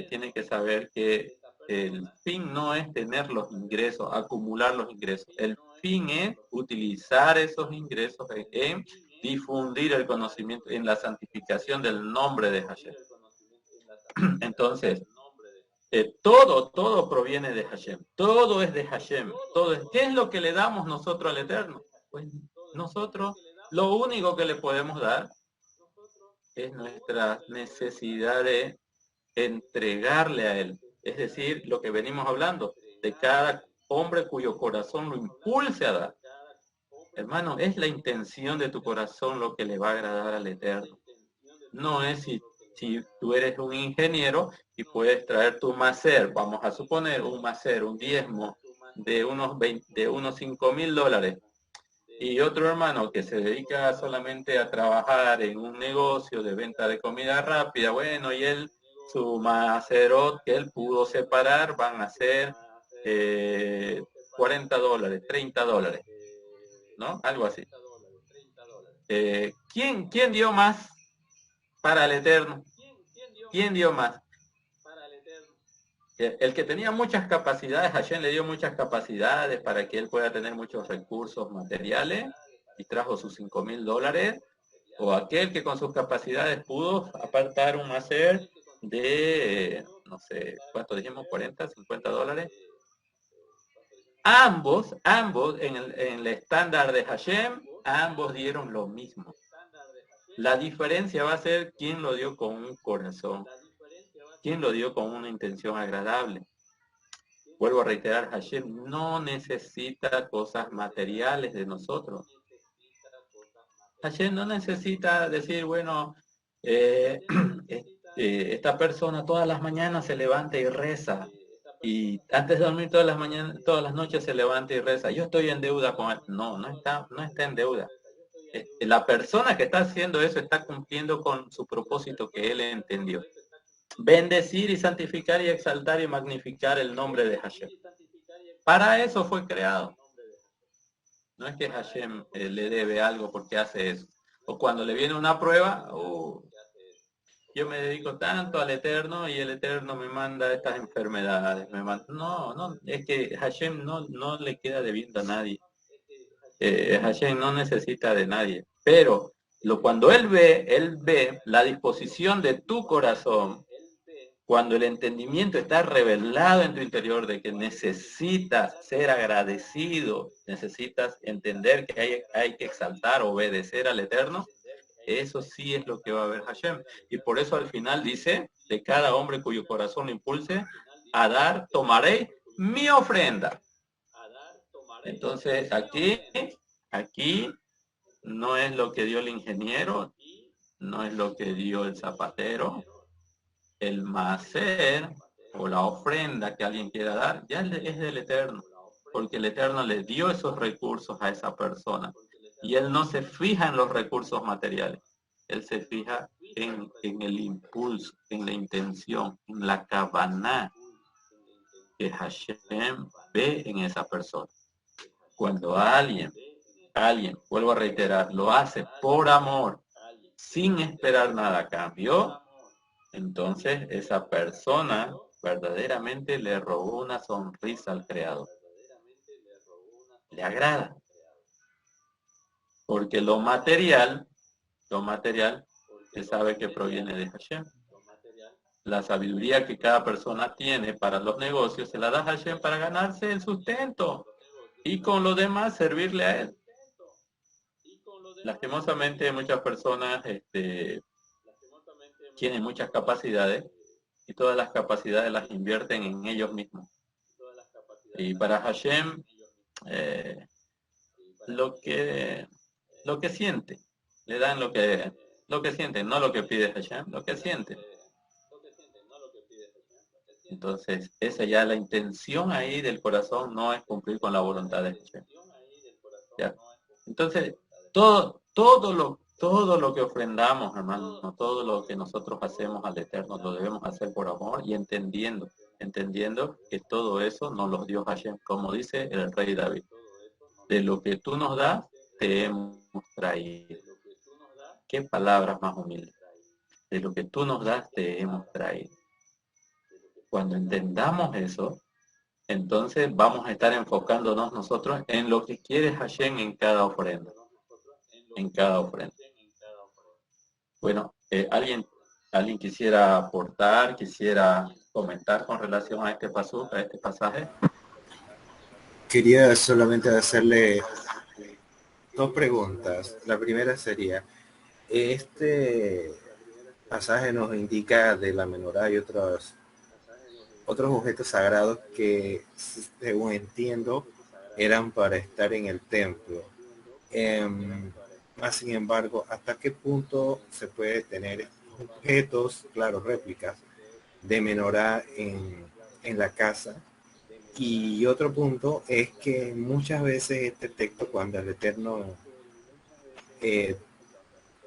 tiene que saber que el fin no es tener los ingresos, acumular los ingresos. El fin es utilizar esos ingresos en difundir el conocimiento, en la santificación del nombre de Hashem. Entonces, todo proviene de Hashem, todo es de Hashem, ¿qué es lo que le damos nosotros al Eterno? Pues nosotros lo único que le podemos dar es nuestra necesidad de entregarle a Él, es decir, lo que venimos hablando, de cada hombre cuyo corazón lo impulse a dar. Hermano, es la intención de tu corazón lo que le va a agradar al Eterno. No es si tú eres un ingeniero y puedes traer tu macer, vamos a suponer un macer, un diezmo de unos $5,000, y otro hermano que se dedica solamente a trabajar en un negocio de venta de comida rápida, bueno, y él, su macerot que él pudo separar van a ser $40, $30, ¿no? Algo así. ¿Quién dio más para el Eterno? ¿Quién dio más? El que tenía muchas capacidades, Hashem le dio muchas capacidades para que él pueda tener muchos recursos materiales y trajo sus $5,000, o aquel que con sus capacidades pudo apartar un macer de, no sé, ¿cuánto dijimos? $40, $50. Ambos, en el estándar de Hashem, ambos dieron lo mismo. La diferencia va a ser quién lo dio con un corazón, quién lo dio con una intención agradable. Vuelvo a reiterar, Hashem no necesita cosas materiales de nosotros. Hashem no necesita decir, bueno, esta persona todas las mañanas se levanta y reza, y antes de dormir todas las noches se levanta y reza. Yo estoy en deuda con él. No está en deuda. La persona que está haciendo eso está cumpliendo con su propósito que él entendió. bendecir y santificar y exaltar y magnificar el nombre de Hashem. Para eso fue creado. No es que Hashem le debe algo porque hace eso. O cuando le viene una prueba, yo me dedico tanto al Eterno y el Eterno me manda estas enfermedades. No, es que Hashem no le queda debiendo a nadie. Hashem no necesita de nadie. Pero cuando él ve la disposición de tu corazón, cuando el entendimiento está revelado en tu interior de que necesitas ser agradecido, necesitas entender que hay que exaltar, obedecer al Eterno, eso sí es lo que va a ver Hashem. Y por eso al final dice, de cada hombre cuyo corazón lo impulse, a dar, tomaré mi ofrenda. Entonces aquí no es lo que dio el ingeniero, no es lo que dio el zapatero, el maaser o la ofrenda que alguien quiera dar, ya es del Eterno, porque el Eterno le dio esos recursos a esa persona. Y él no se fija en los recursos materiales, él se fija en el impulso, en la intención, en la kavaná que Hashem ve en esa persona. Cuando alguien, vuelvo a reiterar, lo hace por amor, sin esperar nada a cambio, entonces esa persona verdaderamente le robó una sonrisa al Creador. Le agrada. Porque lo material, se sabe que proviene de Hashem. La sabiduría que cada persona tiene para los negocios se la da Hashem para ganarse el sustento y con lo demás servirle a él. Lastimosamente muchas personas tienen muchas capacidades y todas las capacidades las invierten en ellos mismos. Y para Hashem, lo que siente, le dan lo que siente, no lo que pide Hashem, lo que siente. Entonces, esa ya la intención ahí del corazón no es cumplir con la voluntad de Hashem. ¿Ya? Entonces, todo lo que ofrendamos, hermano, todo lo que nosotros hacemos al Eterno, lo debemos hacer por amor y entendiendo que todo eso nos lo dio Hashem, como dice el rey David. De lo que tú nos das, te hemos traído. Qué palabras más humildes. De lo que tú nos das, te hemos traído. Cuando entendamos eso, entonces vamos a estar enfocándonos nosotros en lo que quiere Hashem en cada ofrenda. En cada ofrenda. Bueno, ¿alguien quisiera aportar, quisiera comentar con relación a este pasaje? Quería solamente hacerle dos preguntas. La primera sería, este pasaje nos indica de la menorá y otros objetos sagrados que, según entiendo, eran para estar en el templo. Más sin embargo, ¿hasta qué punto se puede tener objetos, claro, réplicas de menorá en la casa? Y otro punto es que muchas veces este texto, cuando el Eterno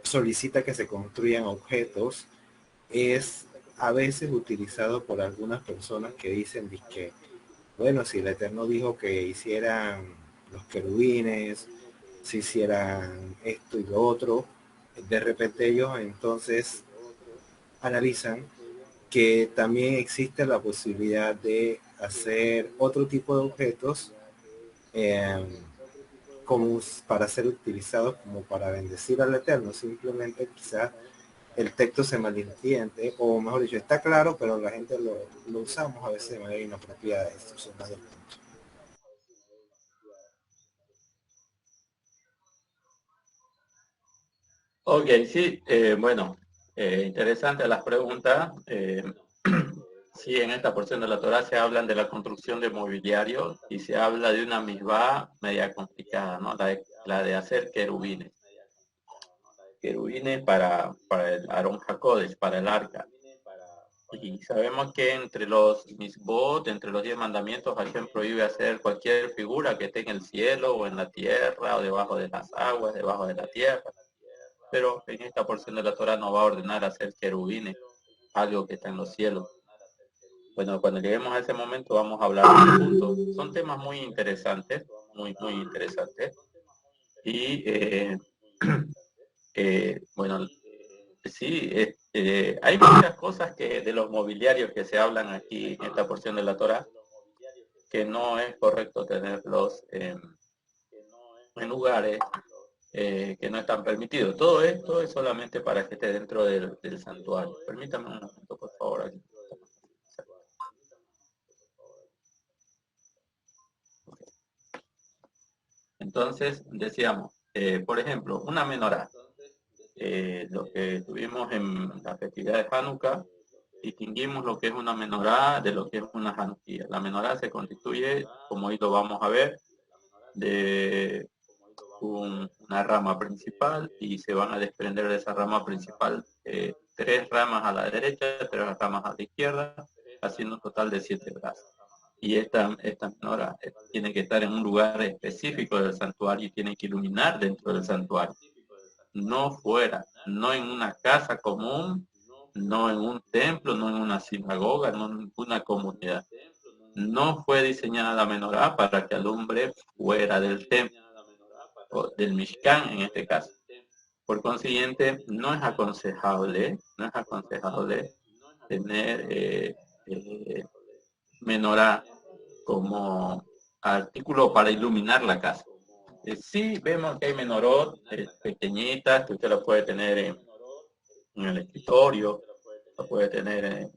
solicita que se construyan objetos, es a veces utilizado por algunas personas que dicen que, bueno, si el Eterno dijo que hicieran los querubines, si hicieran esto y lo otro, de repente ellos entonces analizan que también existe la posibilidad de hacer otro tipo de objetos como para ser utilizados como para bendecir al Eterno. Simplemente quizás el texto se malentiende, o mejor dicho, está claro, pero la gente lo usamos a veces de manera inapropiada. Esto es más del punto. Ok, sí, bueno, interesante las preguntas. Sí, en esta porción de la Torá se hablan de la construcción de mobiliario y se habla de una misbah media complicada, ¿no? La de hacer querubines. Querubines para el Aarón Hakodesh, para el arca. Y sabemos que entre los misbot, entre los 10 mandamientos, Hashem prohíbe hacer cualquier figura que esté en el cielo o en la tierra o debajo de las aguas, debajo de la tierra. Pero en esta porción de la Torá nos va a ordenar hacer querubines. algo que está en los cielos. Bueno, cuando lleguemos a ese momento vamos a hablar de este punto. Son temas muy interesantes, muy interesantes. Y bueno, sí, hay muchas cosas que de los mobiliarios que se hablan aquí en esta porción de la Torá, que no es correcto tenerlos en lugares que no están permitidos. Todo esto es solamente para que esté dentro del santuario. Permítame un momento, por favor. Aquí. Entonces, decíamos, por ejemplo, una menorá. Lo que tuvimos en la festividad de Hanukkah, distinguimos lo que es una menorá de lo que es una Hanukkah. La menorá se constituye, como hoy lo vamos a ver, de una rama principal y se van a desprender de esa rama principal 3 ramas a la derecha, 3 ramas a la izquierda, haciendo un total de 7 brazos. Y esta menorá tiene que estar en un lugar específico del santuario y tiene que iluminar dentro del santuario. No fuera, no en una casa común, no en un templo, no en una sinagoga, no en una comunidad. No fue diseñada la menorá para que alumbre fuera del templo, o del Mishkan en este caso. Por consiguiente, no es aconsejable tener menorá como artículo para iluminar la casa. Sí vemos que hay menorot pequeñitas que usted la puede tener en el escritorio, la puede tener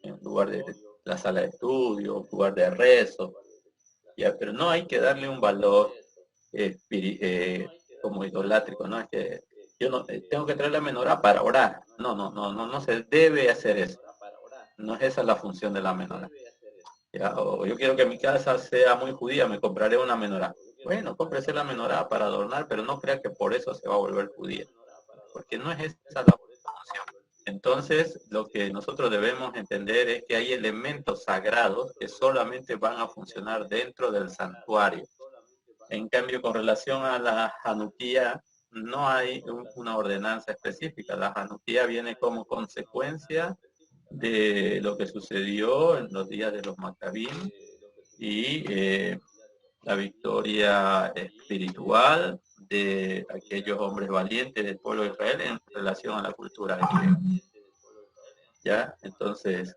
en lugar de la sala de estudio, lugar de rezo, ya, pero no hay que darle un valor como idolátrico, ¿no? Es que yo no tengo que traer la menorá para orar. No se debe hacer eso. No es esa la función de la menorá. Ya, o yo quiero que mi casa sea muy judía, me compraré una menorá. Bueno, cómprese la menorá para adornar, pero no crea que por eso se va a volver judía, porque no es esa la función. Entonces, lo que nosotros debemos entender es que hay elementos sagrados que solamente van a funcionar dentro del santuario. En cambio, con relación a la Hanukkah, no hay una ordenanza específica. La Hanukkah viene como consecuencia de lo que sucedió en los días de los Maccabim y la victoria espiritual de aquellos hombres valientes del pueblo de Israel en relación a la cultura griega. ¿Ya? Entonces,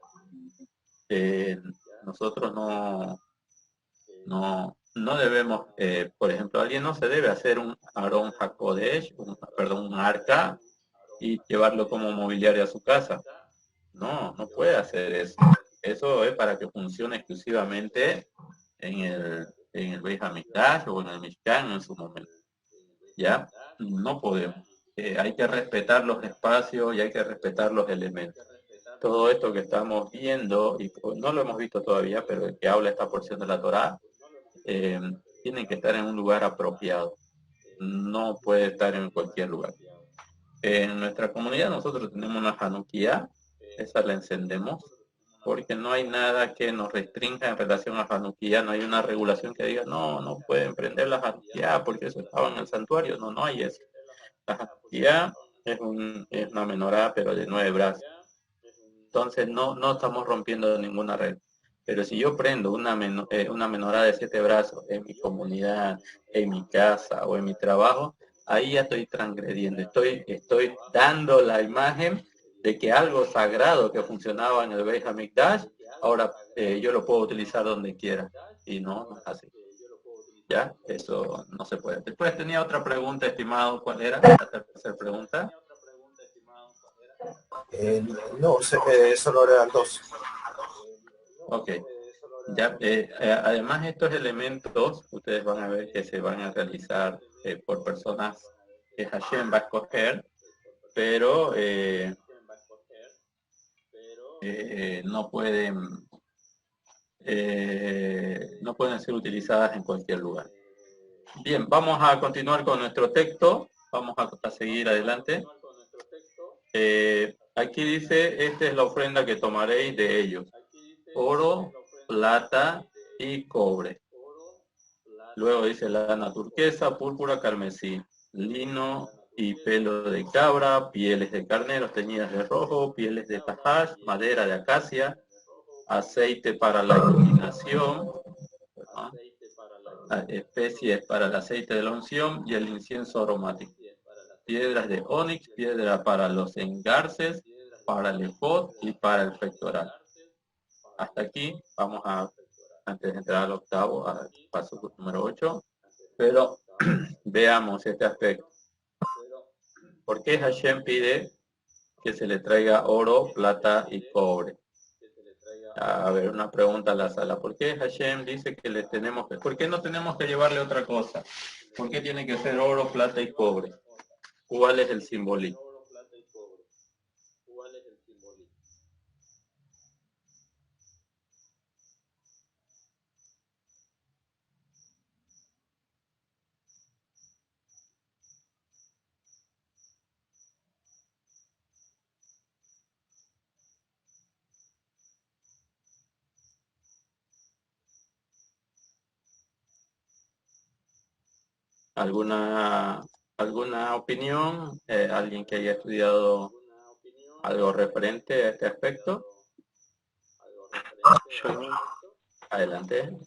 nosotros no debemos, por ejemplo, alguien no se debe hacer un Aarón HaKodesh, un arca y llevarlo como mobiliario a su casa. No puede hacer eso. Eso es para que funcione exclusivamente en el Beit HaMikdash o en el Mishkan en su momento. ¿Ya? No podemos. Hay que respetar los espacios y hay que respetar los elementos. Todo esto que estamos viendo, y no lo hemos visto todavía, pero el que habla esta porción de la Torá, tienen que estar en un lugar apropiado. No puede estar en cualquier lugar. En nuestra comunidad nosotros tenemos una Hanukkah, esa la encendemos, porque no hay nada que nos restrinja en relación a Hanukkah, no hay una regulación que diga, no pueden prender la Hanukkah porque eso estaba en el santuario, no hay eso. La Hanukkah es una menorá, pero de 9 brazos. Entonces no estamos rompiendo ninguna regla. Pero si yo prendo una menorá de 7 brazos en mi comunidad, en mi casa o en mi trabajo, ahí ya estoy transgrediendo, estoy dando la imagen de que algo sagrado que funcionaba en el Beit HaMikdash, ahora yo lo puedo utilizar donde quiera. Y no es así. ¿Ya? Eso no se puede. Después tenía otra pregunta, estimado. ¿Cuál era la tercera pregunta? Solo eran 2. Ok. Ya, además estos elementos, ustedes van a ver que se van a realizar por personas que Hashem va a escoger, pero no pueden ser utilizadas en cualquier lugar. Bien, vamos a continuar con nuestro texto, vamos a seguir adelante. Aquí dice, esta es la ofrenda que tomaréis de ellos, oro, plata y cobre. Luego dice lana turquesa, púrpura, carmesí, lino y pelo de cabra, pieles de carneros teñidas de rojo, pieles de tajash, madera de acacia, aceite para la iluminación, ¿no? Especies para el aceite de la unción y el incienso aromático, piedras de onix, piedra para los engarces, para el efod y para el pectoral. Hasta aquí vamos a, antes de entrar al octavo, al paso número 8, pero veamos este aspecto. ¿Por qué Hashem pide que se le traiga oro, plata y cobre? A ver, una pregunta a la sala. ¿Por qué Hashem dice que le tenemos que... ¿Por qué no tenemos que llevarle otra cosa? ¿Por qué tiene que ser oro, plata y cobre? ¿Cuál es el simbolismo? ¿Alguna opinión? ¿Alguien que haya estudiado algo referente a este aspecto? Shalom. Adelante.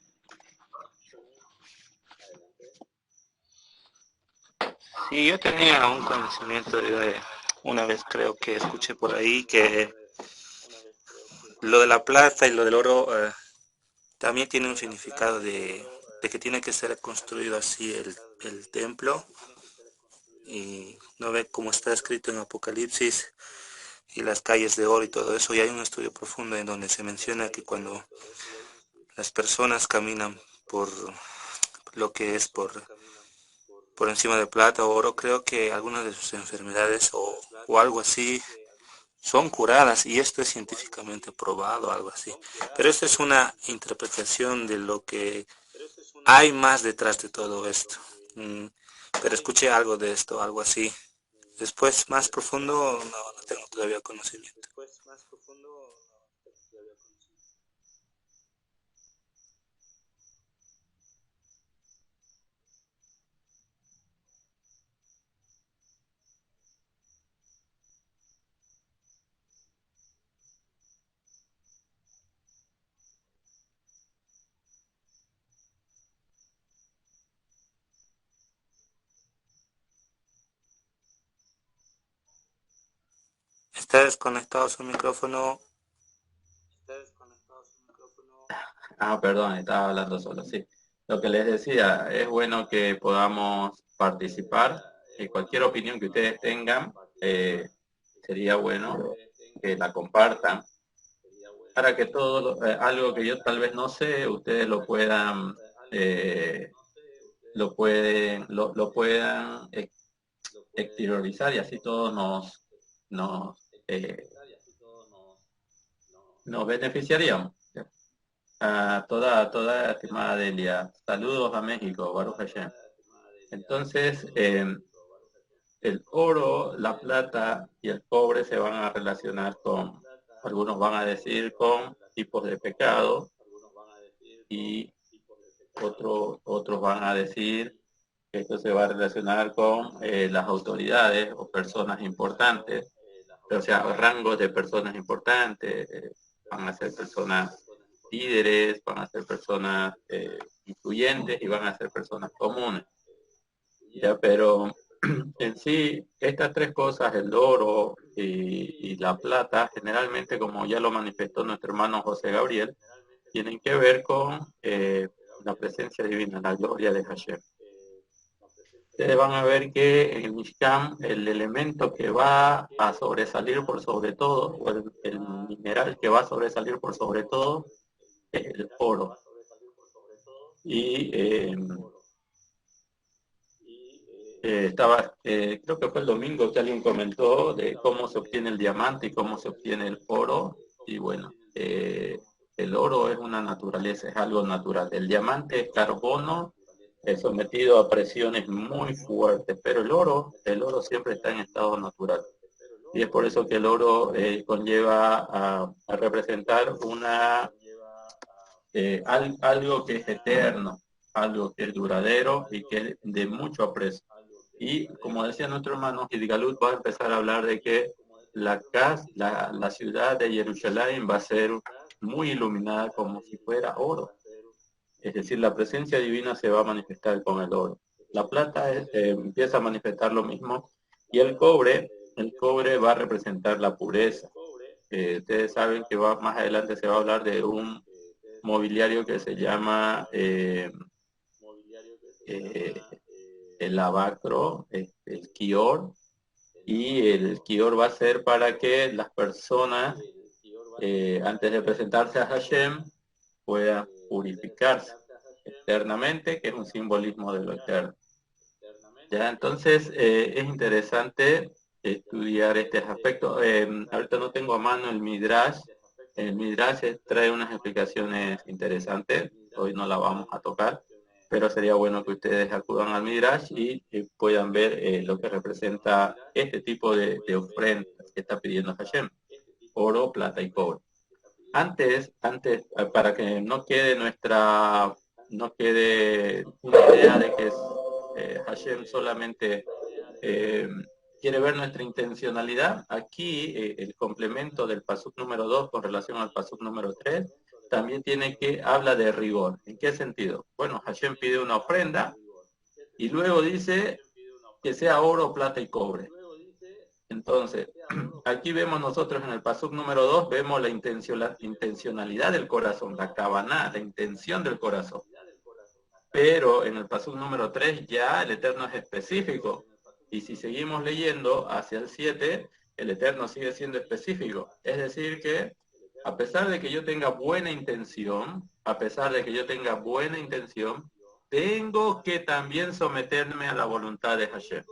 Sí, yo tenía un conocimiento de una vez creo que escuché por ahí que lo de la plata y lo del oro también tiene un significado de que tiene que ser construido así el templo, y no ve cómo está escrito en Apocalipsis y las calles de oro y todo eso, y hay un estudio profundo en donde se menciona que cuando las personas caminan por lo que es por encima de plata o oro, creo que algunas de sus enfermedades o algo así son curadas, y esto es científicamente probado, algo así. Pero esta es una interpretación de lo que hay más detrás de todo esto. Pero escuché algo de esto, algo así. Después, más profundo, no tengo todavía conocimiento. ¿Está desconectado su micrófono? Perdón, estaba hablando solo, sí. Lo que les decía, es bueno que podamos participar y cualquier opinión que ustedes tengan, sería bueno que la compartan para que todo, algo que yo tal vez no sé, ustedes lo puedan, lo puedan exteriorizar y así todos eh, nos beneficiaríamos. A toda estimada Delia, saludos a México, Baruch Hashem. Entonces, el oro, la plata y el cobre se van a relacionar con, algunos van a decir con tipos de pecado, y otros van a decir que esto se va a relacionar con las autoridades o personas importantes, o sea, rangos de personas importantes, van a ser personas líderes, van a ser personas influyentes y van a ser personas comunes. Ya, pero en sí, estas tres cosas, el oro y la plata, generalmente, como ya lo manifestó nuestro hermano José Gabriel, tienen que ver con la presencia divina, la gloria de Hashem. Ustedes van a ver que en el Mishkan el elemento que va a sobresalir por sobre todo, o el mineral que va a sobresalir por sobre todo, es el oro. Y creo que fue el domingo que alguien comentó de cómo se obtiene el diamante y cómo se obtiene el oro. Y bueno, el oro es una naturaleza, es algo natural. El diamante es carbono sometido a presiones muy fuertes, pero el oro siempre está en estado natural. Y es por eso que el oro conlleva a representar algo que es eterno, algo que es duradero y que es de mucho aprecio. Y como decía nuestro hermano, Hidgalut va a empezar a hablar de que la ciudad de Jerusalén va a ser muy iluminada como si fuera oro. Es decir, la presencia divina se va a manifestar con el oro. La plata empieza a manifestar lo mismo, y el cobre va a representar la pureza. Ustedes saben que más adelante se va a hablar de un mobiliario que se llama el lavacro, el kior, y el kior va a ser para que las personas antes de presentarse a Hashem puedan purificarse eternamente, que es un simbolismo de lo eterno. Ya, entonces es interesante estudiar este aspecto. Ahorita no tengo a mano el Midrash. El Midrash trae unas explicaciones interesantes. Hoy no la vamos a tocar, pero sería bueno que ustedes acudan al Midrash y puedan ver lo que representa este tipo de ofrendas que está pidiendo Hashem: oro, plata y cobre. Antes, para que no quede una idea de que Hashem solamente quiere ver nuestra intencionalidad, aquí el complemento del pasuk número 2 con relación al pasuk número 3 también habla de rigor. ¿En qué sentido? Bueno, Hashem pide una ofrenda y luego dice que sea oro, plata y cobre. Entonces, aquí vemos nosotros en el pasuk número 2, vemos la intencionalidad del corazón, la kavaná, la intención del corazón. Pero en el pasuk número 3 ya el Eterno es específico. Y si seguimos leyendo hacia el 7, el Eterno sigue siendo específico. Es decir que, a pesar de que yo tenga buena intención, tengo que también someterme a la voluntad de Hashem.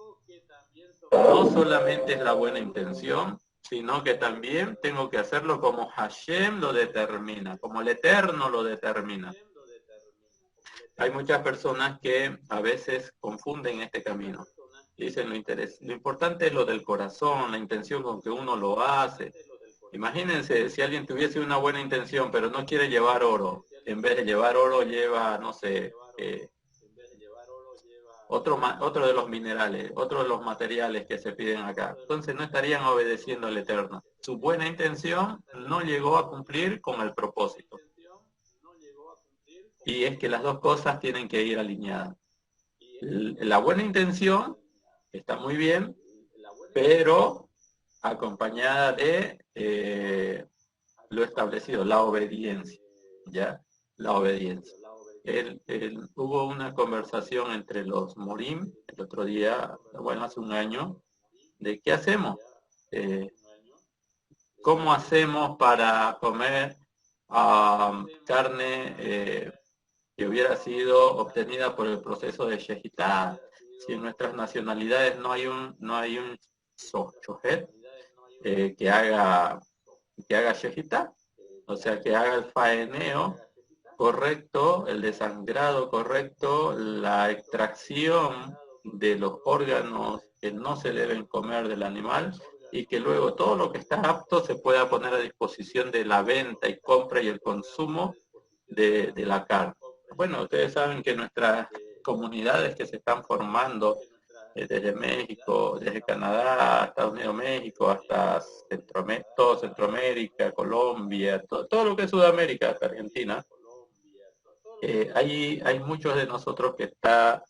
No solamente es la buena intención, sino que también tengo que hacerlo como Hashem lo determina, como el Eterno lo determina. Hay muchas personas que a veces confunden este camino. Dicen lo importante es lo del corazón, la intención con que uno lo hace. Imagínense si alguien tuviese una buena intención, pero no quiere llevar oro. En vez de llevar oro, lleva, no sé, otro de los minerales, otro de los materiales que se piden acá. Entonces no estarían obedeciendo al Eterno. Su buena intención no llegó a cumplir con el propósito. Y es que las dos cosas tienen que ir alineadas. La buena intención está muy bien, pero acompañada de lo establecido, la obediencia, ¿ya? La obediencia. Hubo una conversación entre los Morim el otro día, bueno, hace un año, de qué hacemos, cómo hacemos para comer carne que hubiera sido obtenida por el proceso de Shehitá. Si en nuestras nacionalidades no hay un Shohet que haga Shehitá, o sea, que haga el faeneo correcto, el desangrado correcto, la extracción de los órganos que no se deben comer del animal, y que luego todo lo que está apto se pueda poner a disposición de la venta y compra y el consumo de la carne. Bueno, ustedes saben que nuestras comunidades que se están formando desde México, desde Canadá, Estados Unidos, México, hasta todo Centroamérica, Colombia, todo lo que es Sudamérica, hasta Argentina, hay muchos de nosotros que está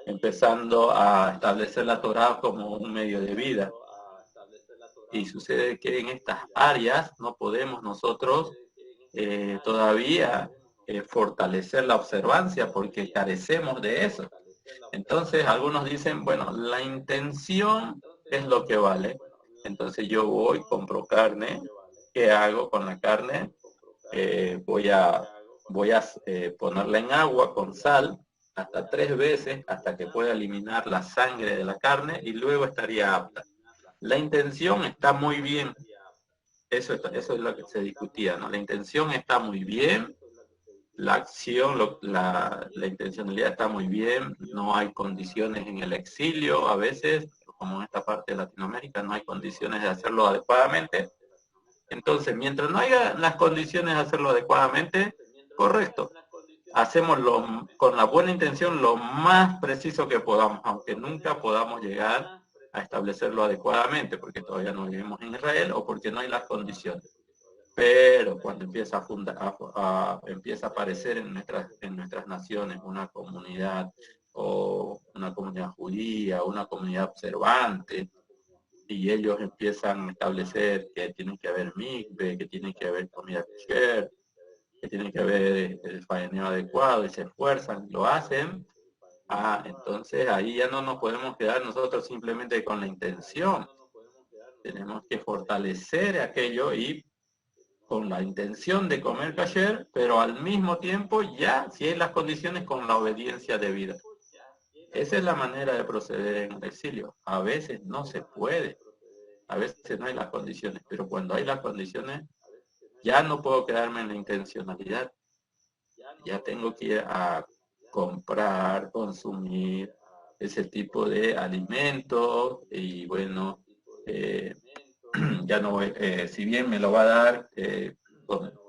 empezando a establecer la Torá como un medio de vida. Y sucede que en estas áreas no podemos nosotros todavía fortalecer la observancia porque carecemos de eso. Entonces algunos dicen, bueno, la intención es lo que vale. Entonces yo voy, compro carne. ¿Qué hago con la carne? Voy a ponerla en agua con sal hasta 3 veces hasta que pueda eliminar la sangre de la carne y luego estaría apta. La intención está muy bien. Eso es lo que se discutía, ¿no? La intención está muy bien, la acción, la intencionalidad está muy bien, no hay condiciones en el exilio, a veces, como en esta parte de Latinoamérica, no hay condiciones de hacerlo adecuadamente. Entonces, mientras no haya las condiciones de hacerlo adecuadamente, correcto. hacemos con la buena intención lo más preciso que podamos, aunque nunca podamos llegar a establecerlo adecuadamente, porque todavía no vivimos en Israel o porque no hay las condiciones. Pero cuando empieza empieza a aparecer en nuestras naciones una comunidad, o una comunidad judía, una comunidad observante, y ellos empiezan a establecer que tiene que haber mikve, que tiene que haber comida kosher, que tiene que haber el faeneo adecuado, y se esfuerzan, lo hacen, entonces ahí ya no nos podemos quedar nosotros simplemente con la intención. Tenemos que fortalecer aquello y con la intención de comer kasher, pero al mismo tiempo ya, si hay las condiciones, con la obediencia debida. Esa es la manera de proceder en el exilio. A veces no se puede, a veces no hay las condiciones, pero cuando hay las condiciones, ya no puedo quedarme en la intencionalidad. Ya tengo que ir a comprar, consumir ese tipo de alimentos, y bueno, ya no voy, si bien me lo va a dar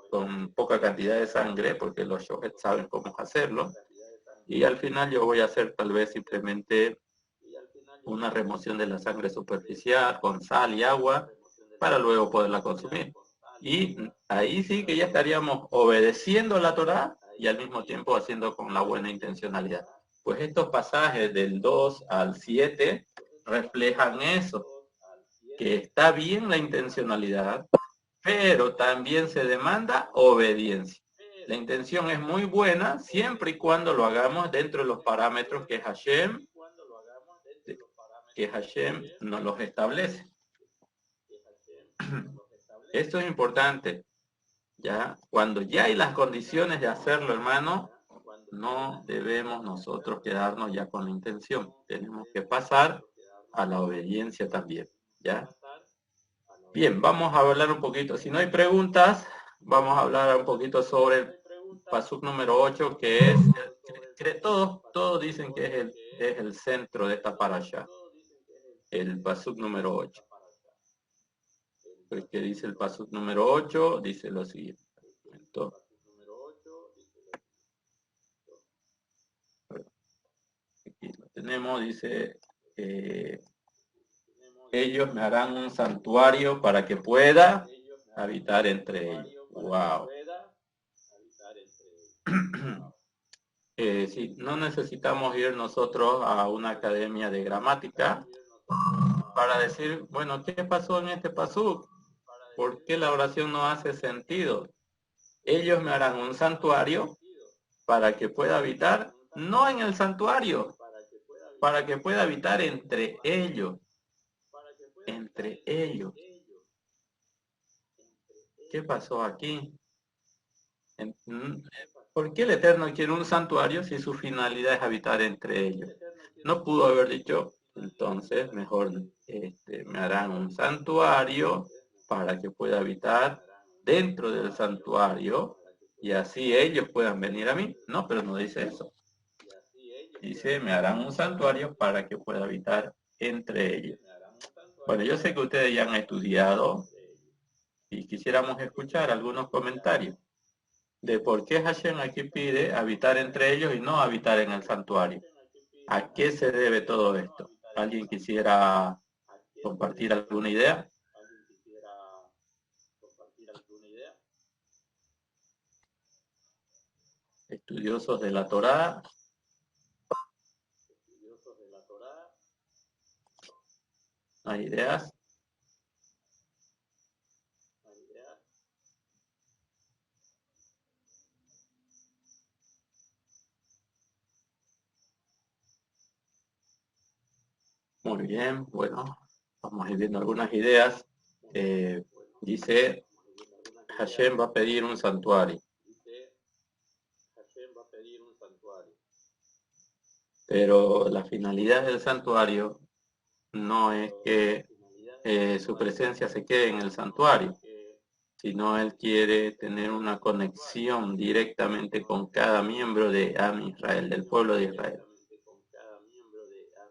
con poca cantidad de sangre, porque los shohet saben cómo hacerlo, y al final yo voy a hacer tal vez simplemente una remoción de la sangre superficial con sal y agua para luego poderla consumir. Y ahí sí que ya estaríamos obedeciendo la Torá y al mismo tiempo haciendo con la buena intencionalidad. Pues estos pasajes del 2 al 7 reflejan eso, que está bien la intencionalidad, pero también se demanda obediencia. La intención es muy buena siempre y cuando lo hagamos dentro de los parámetros que Hashem nos los establece. Esto es importante. Ya, cuando ya hay las condiciones de hacerlo, hermano, no debemos nosotros quedarnos ya con la intención. Tenemos que pasar a la obediencia también. ¿Ya? Bien, vamos a hablar un poquito. Si no hay preguntas, vamos a hablar un poquito sobre el pasuk número 8, que es, todos dicen que es el centro de esta parasha. El pasuk número 8. Porque dice el pasuk número 8, dice lo siguiente. Aquí lo tenemos, dice, ellos me harán un santuario para que pueda habitar entre ellos. Wow. Sí, no necesitamos ir nosotros a una academia de gramática para decir, bueno, ¿qué pasó en este pasuk? ¿Por qué la oración no hace sentido? Ellos me harán un santuario para que pueda habitar, no en el santuario, para que pueda habitar entre ellos. Entre ellos. ¿Qué pasó aquí? ¿Por qué el Eterno quiere un santuario si su finalidad es habitar entre ellos? No pudo haber dicho, entonces mejor me harán un santuario para que pueda habitar dentro del santuario y así ellos puedan venir a mí. No, pero no dice eso. Dice, me harán un santuario para que pueda habitar entre ellos. Bueno, yo sé que ustedes ya han estudiado y quisiéramos escuchar algunos comentarios de por qué Hashem aquí pide habitar entre ellos y no habitar en el santuario. ¿A qué se debe todo esto? ¿Alguien quisiera compartir alguna idea? Estudiosos de la Torá. ¿Hay ideas? Muy bien, bueno, vamos a ir viendo algunas ideas. Dice, Hashem va a pedir un santuario. Pero la finalidad del santuario no es que su presencia se quede en el santuario, sino él quiere tener una conexión directamente con cada miembro de Am Israel, del pueblo de Israel.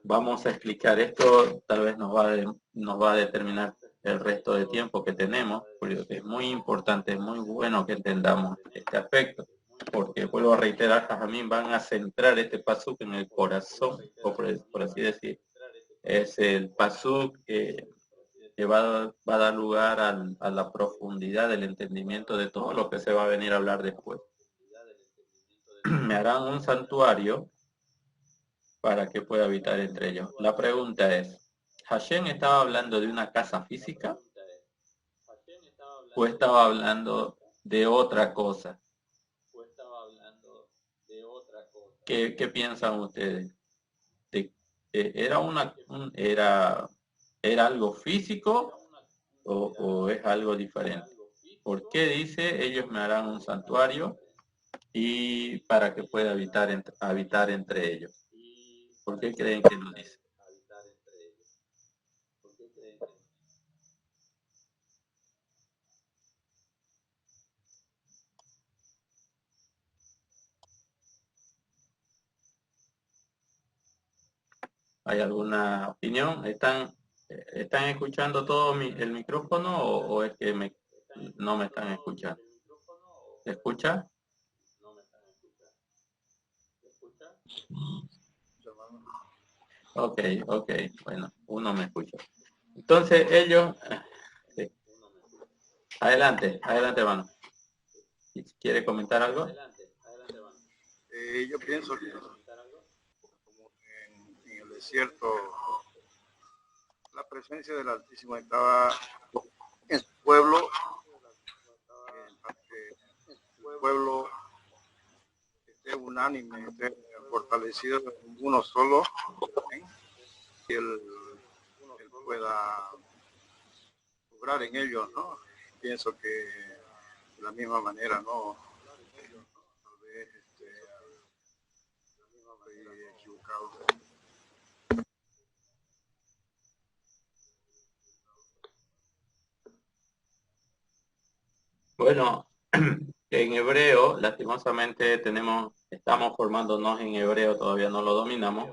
Vamos a explicar esto, tal vez nos va a determinar el resto de tiempo que tenemos, porque es muy importante, es muy bueno que entendamos este aspecto. porque vuelvo a reiterar, Jajamín, van a centrar este pasuk en el corazón, o por así decir. Es el pasuk que va a dar lugar a la profundidad del entendimiento de todo lo que se va a venir a hablar después. Me harán un santuario para que pueda habitar entre ellos. La pregunta es, ¿Hashem estaba hablando de una casa física o estaba hablando de otra cosa? ¿Qué piensan ustedes? ¿Era algo físico o es algo diferente? ¿Por qué dice ellos me harán un santuario y para que pueda habitar entre ellos? ¿Por qué creen que lo dice? ¿Hay alguna opinión? ¿Están escuchando todo el micrófono o es que no me están escuchando? ¿Se escucha? Ok, bueno, uno me escucha. Entonces ellos, sí. Adelante, hermano. Si quiere comentar algo. Yo pienso que como en el desierto la presencia del Altísimo estaba en su pueblo, para que el pueblo esté unánime, esté fortalecido en uno solo, y él pueda obrar en ellos, ¿no? Pienso que de la misma manera, ¿no? Tal vez estoy equivocado. Bueno, en hebreo, lastimosamente estamos formándonos en hebreo, todavía no lo dominamos,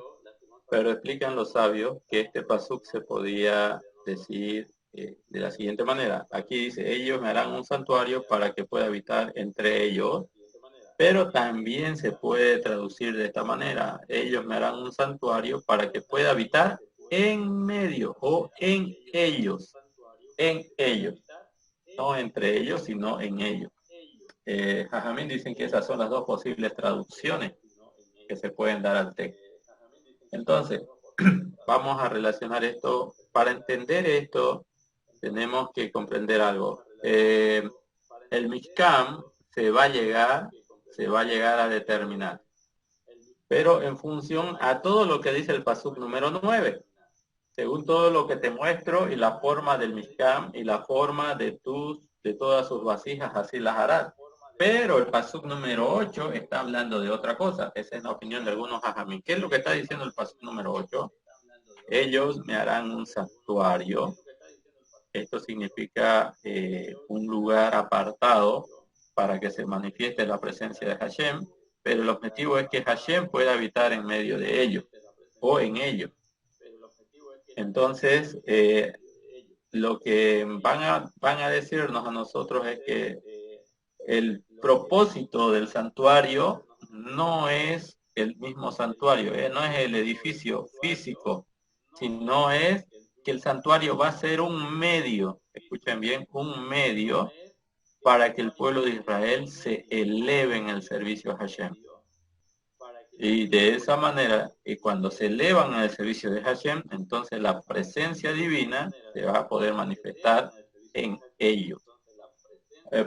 pero explican los sabios que este pasuk se podía decir de la siguiente manera. Aquí dice, ellos me harán un santuario para que pueda habitar entre ellos, pero también se puede traducir de esta manera. Ellos me harán un santuario para que pueda habitar en medio o en ellos, no entre ellos, sino en ellos. Jajamín dicen que esas son las dos posibles traducciones que se pueden dar al texto. Entonces, vamos a relacionar esto. Para entender esto, tenemos que comprender algo. El Mishkan se va a llegar a determinar, pero en función a todo lo que dice el pasuk número 9. Según todo lo que te muestro y la forma del Mishkan y la forma de todas sus vasijas, así las harás. Pero el pasuk número 8 está hablando de otra cosa. Esa es la opinión de algunos jajamín. ¿Qué es lo que está diciendo el pasuk número 8? Ellos me harán un santuario. Esto significa un lugar apartado para que se manifieste la presencia de Hashem, pero el objetivo es que Hashem pueda habitar en medio de ellos o en ellos. Entonces, lo que van a decirnos a nosotros es que el propósito del santuario no es el mismo santuario, no es el edificio físico, sino es que el santuario va a ser un medio, escuchen bien, un medio para que el pueblo de Israel se eleve en el servicio a Hashem. Y de esa manera, cuando se elevan al servicio de Hashem, entonces la presencia divina se va a poder manifestar en ellos.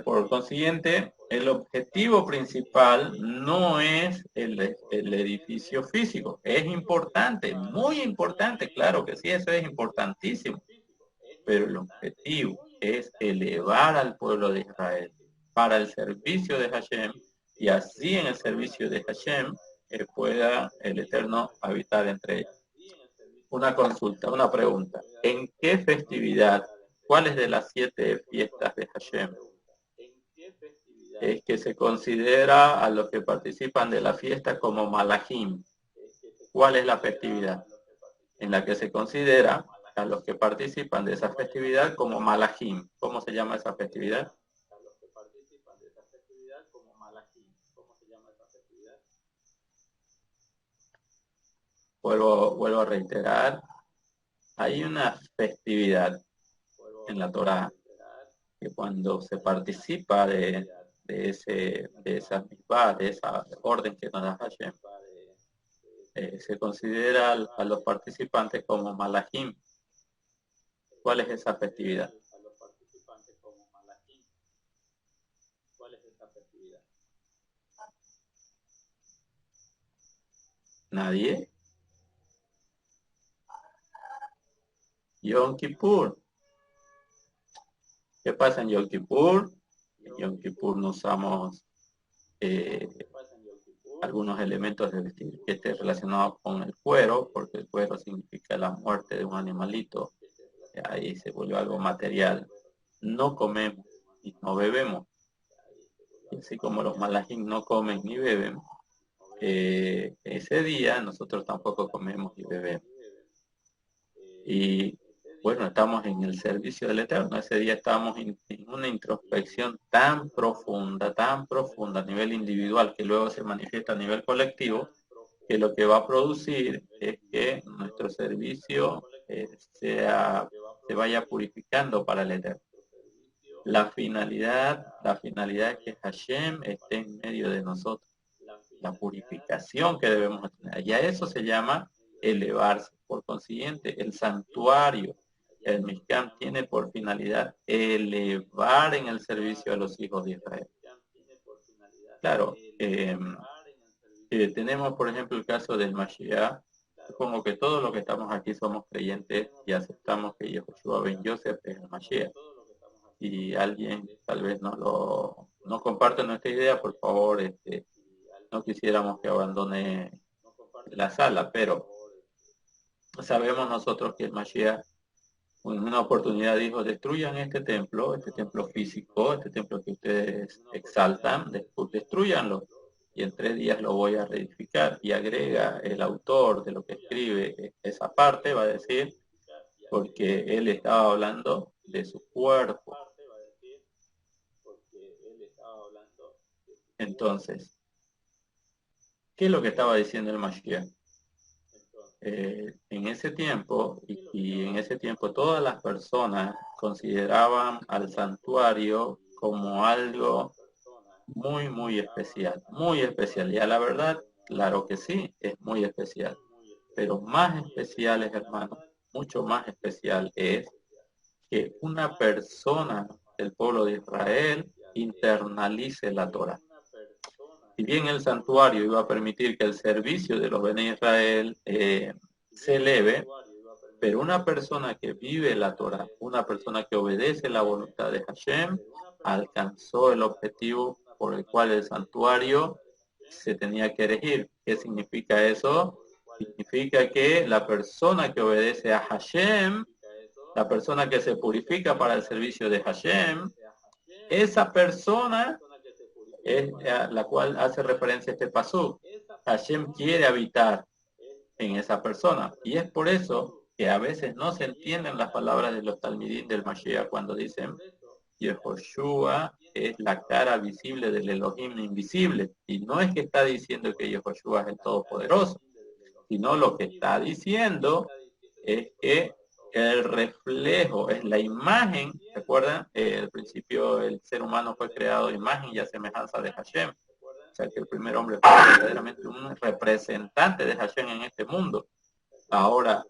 Por consiguiente, el objetivo principal no es el edificio físico. Es importante, muy importante, claro que sí, eso es importantísimo. Pero el objetivo es elevar al pueblo de Israel para el servicio de Hashem, y así en el servicio de Hashem pueda el Eterno habitar entre ellos. Una consulta, una pregunta. ¿En qué festividad, cuáles de las 7 fiestas de Hashem es que se considera a los que participan de la fiesta como malachim? ¿Cuál es la festividad en la que se considera a los que participan de esa festividad como malachim? ¿Cómo se llama esa festividad? vuelvo a reiterar, hay una festividad en la Torá que cuando se participa de esa mitzvah, de esa orden que nos da Hashem, se considera a los participantes como malachim. ¿Cuál es esa festividad? ¿Nadie? Yom Kippur. ¿Qué pasa en Yom Kippur? En Yom Kippur no usamos algunos elementos de vestir que esté relacionado con el cuero, porque el cuero significa la muerte de un animalito. Ahí se vuelve algo material. No comemos y no bebemos. Y así como los malachim no comen ni beben, ese día nosotros tampoco comemos y bebemos. Y bueno, estamos en el servicio del Eterno. Ese día estamos en una introspección tan profunda a nivel individual, que luego se manifiesta a nivel colectivo, que lo que va a producir es que nuestro servicio se vaya purificando para el Eterno. La finalidad es que Hashem esté en medio de nosotros. La purificación que debemos tener. Ya eso se llama elevarse. Por consiguiente, el santuario, el Mishkan, tiene por finalidad elevar en el servicio a los hijos de Israel. Claro, tenemos por ejemplo el caso del Mashiach. Supongo que todos los que estamos aquí somos creyentes y aceptamos que Yehoshua ben Yosef es el Mashiach. Si alguien tal vez no comparte nuestra idea, por favor, no quisiéramos que abandone la sala, pero sabemos nosotros que el Mashiach en una oportunidad dijo: destruyan este templo físico, este templo que ustedes exaltan, destruyanlo, y en 3 días lo voy a reedificar. Y agrega el autor de lo que escribe esa parte, va a decir, porque él estaba hablando de su cuerpo. Entonces, ¿qué es lo que estaba diciendo el Mashiach? En ese tiempo, y en ese tiempo todas las personas consideraban al santuario como algo muy, muy especial, y a la verdad, claro que sí, es muy especial, pero más especial es, hermano, mucho más especial es que una persona del pueblo de Israel internalice la Torah. Si bien el santuario iba a permitir que el servicio de los Bene Israel se eleve, pero una persona que vive la Torah, una persona que obedece la voluntad de Hashem, alcanzó el objetivo por el cual el santuario se tenía que erigir. ¿Qué significa eso? Significa que la persona que obedece a Hashem, la persona que se purifica para el servicio de Hashem, esa persona es a la cual hace referencia este pasú. Hashem quiere habitar en esa persona. Y es por eso que a veces no se entienden las palabras de los talmidín del Mashiach cuando dicen: Yehoshua es la cara visible del Elohim invisible. Y no es que está diciendo que Yehoshua es el Todopoderoso, sino lo que está diciendo es que el reflejo, es la imagen. ¿Recuerdan? Al principio el ser humano fue creado a imagen y a semejanza de Hashem. O sea que el primer hombre fue verdaderamente un representante de Hashem en este mundo. Ahora,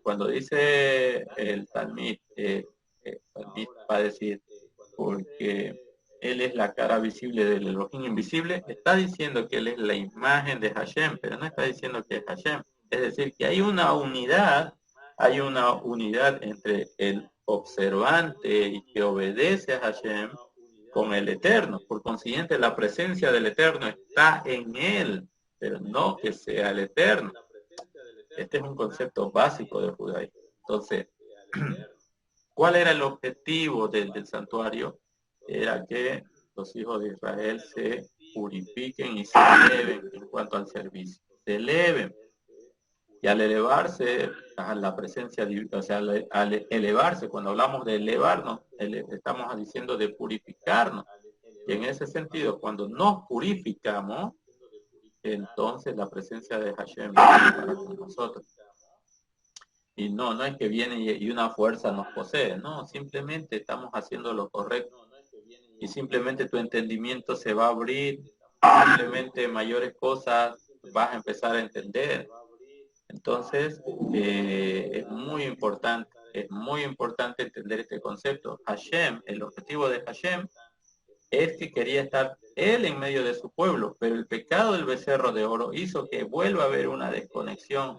cuando dice el Talmid, va a decir, porque él es la cara visible del Elohim invisible, está diciendo que él es la imagen de Hashem, pero no está diciendo que es Hashem. Es decir, que hay una unidad entre el observante y que obedece a Hashem con el Eterno. Por consiguiente, la presencia del Eterno está en él, pero no que sea el Eterno. Este es un concepto básico del judaísmo. Entonces, ¿cuál era el objetivo del santuario? Era que los hijos de Israel se purifiquen y se eleven en cuanto al servicio. Se eleven. Y al elevarse a la presencia divina, o sea, al elevarse, cuando hablamos de elevarnos, estamos diciendo de purificarnos. Y en ese sentido, cuando nos purificamos, entonces la presencia de Hashem estará con nosotros. Y no es que viene y una fuerza nos posee, no, simplemente estamos haciendo lo correcto. Y simplemente tu entendimiento se va a abrir, simplemente mayores cosas vas a empezar a entender. Entonces, es muy importante entender este concepto. Hashem, el objetivo de Hashem es que quería estar él en medio de su pueblo, pero el pecado del becerro de oro hizo que vuelva a haber una desconexión,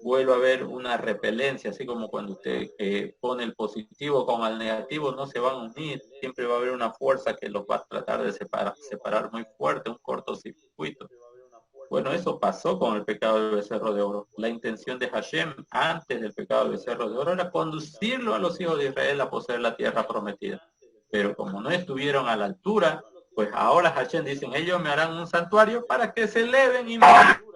vuelva a haber una repelencia, así como cuando usted pone el positivo con el negativo, no se van a unir, siempre va a haber una fuerza que los va a tratar de separar muy fuerte, un cortocircuito. Bueno, eso pasó con el pecado del becerro de oro. La intención de Hashem antes del pecado del becerro de oro era conducirlo a los hijos de Israel a poseer la tierra prometida. Pero como no estuvieron a la altura, pues ahora Hashem dicen, ellos me harán un santuario para que se eleven y me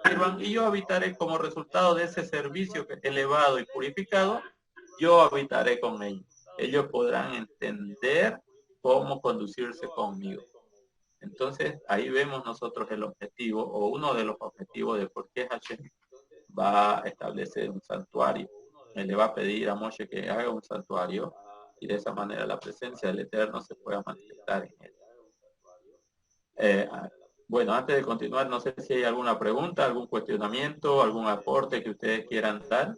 sirvan, y yo habitaré como resultado de ese servicio elevado y purificado, yo habitaré con ellos. Ellos podrán entender cómo conducirse conmigo. Entonces, ahí vemos nosotros el objetivo, o uno de los objetivos de por qué Hashem va a establecer un santuario. Él le va a pedir a Moshe que haga un santuario, y de esa manera la presencia del Eterno se pueda manifestar en él. Bueno, antes de continuar, no sé si hay alguna pregunta, algún cuestionamiento, algún aporte que ustedes quieran dar,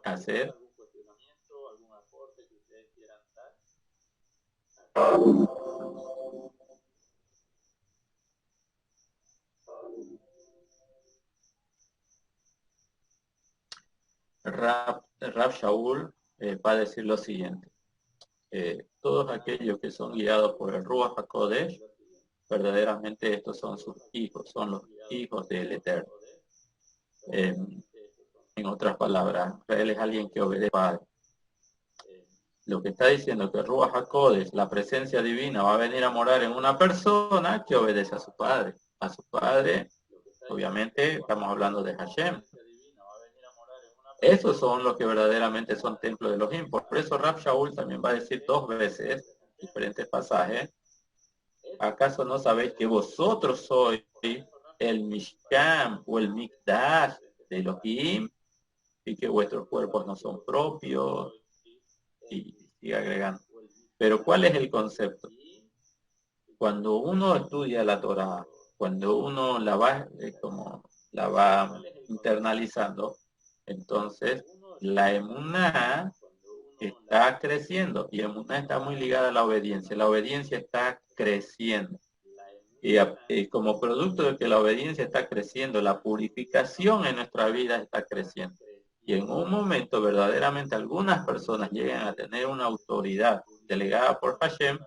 hacer. Rab Shaul va a decir lo siguiente. Todos aquellos que son guiados por el Ruach HaKodesh, verdaderamente estos son sus hijos, son los hijos del Eterno. En otras palabras, él es alguien que obedece al Padre. Lo que está diciendo que el Ruach HaKodesh, la presencia divina, va a venir a morar en una persona que obedece a su Padre. A su Padre, obviamente, estamos hablando de Hashem. Esos son los que verdaderamente son templos de Elohim. Por eso Rab Shaul también va a decir 2 veces, diferentes pasajes, ¿acaso no sabéis que vosotros sois el Mishkan o el Mikdash de Elohim y que vuestros cuerpos no son propios? Y sigue agregando. Pero ¿cuál es el concepto? Cuando uno estudia la Torah, cuando uno la va internalizando, entonces la emuná está creciendo, y emuná está muy ligada a la obediencia. La obediencia está creciendo. Y como producto de que la obediencia está creciendo, la purificación en nuestra vida está creciendo. Y en un momento verdaderamente algunas personas llegan a tener una autoridad delegada por Hashem,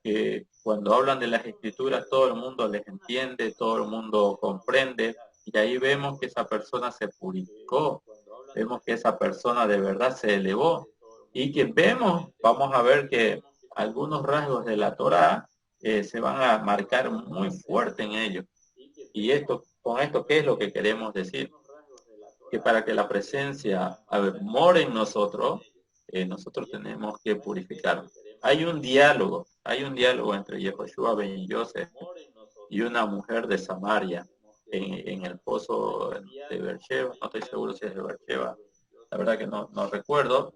que cuando hablan de las escrituras todo el mundo les entiende, todo el mundo comprende, y ahí vemos que esa persona se purificó, vemos que esa persona de verdad se elevó, y que vamos a ver que algunos rasgos de la Torah se van a marcar muy fuerte en ellos. Y con esto, ¿qué es lo que queremos decir? Que para que la presencia more en nosotros, nosotros tenemos que purificar. Hay un diálogo entre Yehoshua ben Yosef y una mujer de Samaria en el pozo de Beersheba. No estoy seguro si es de Beersheba, la verdad que no recuerdo.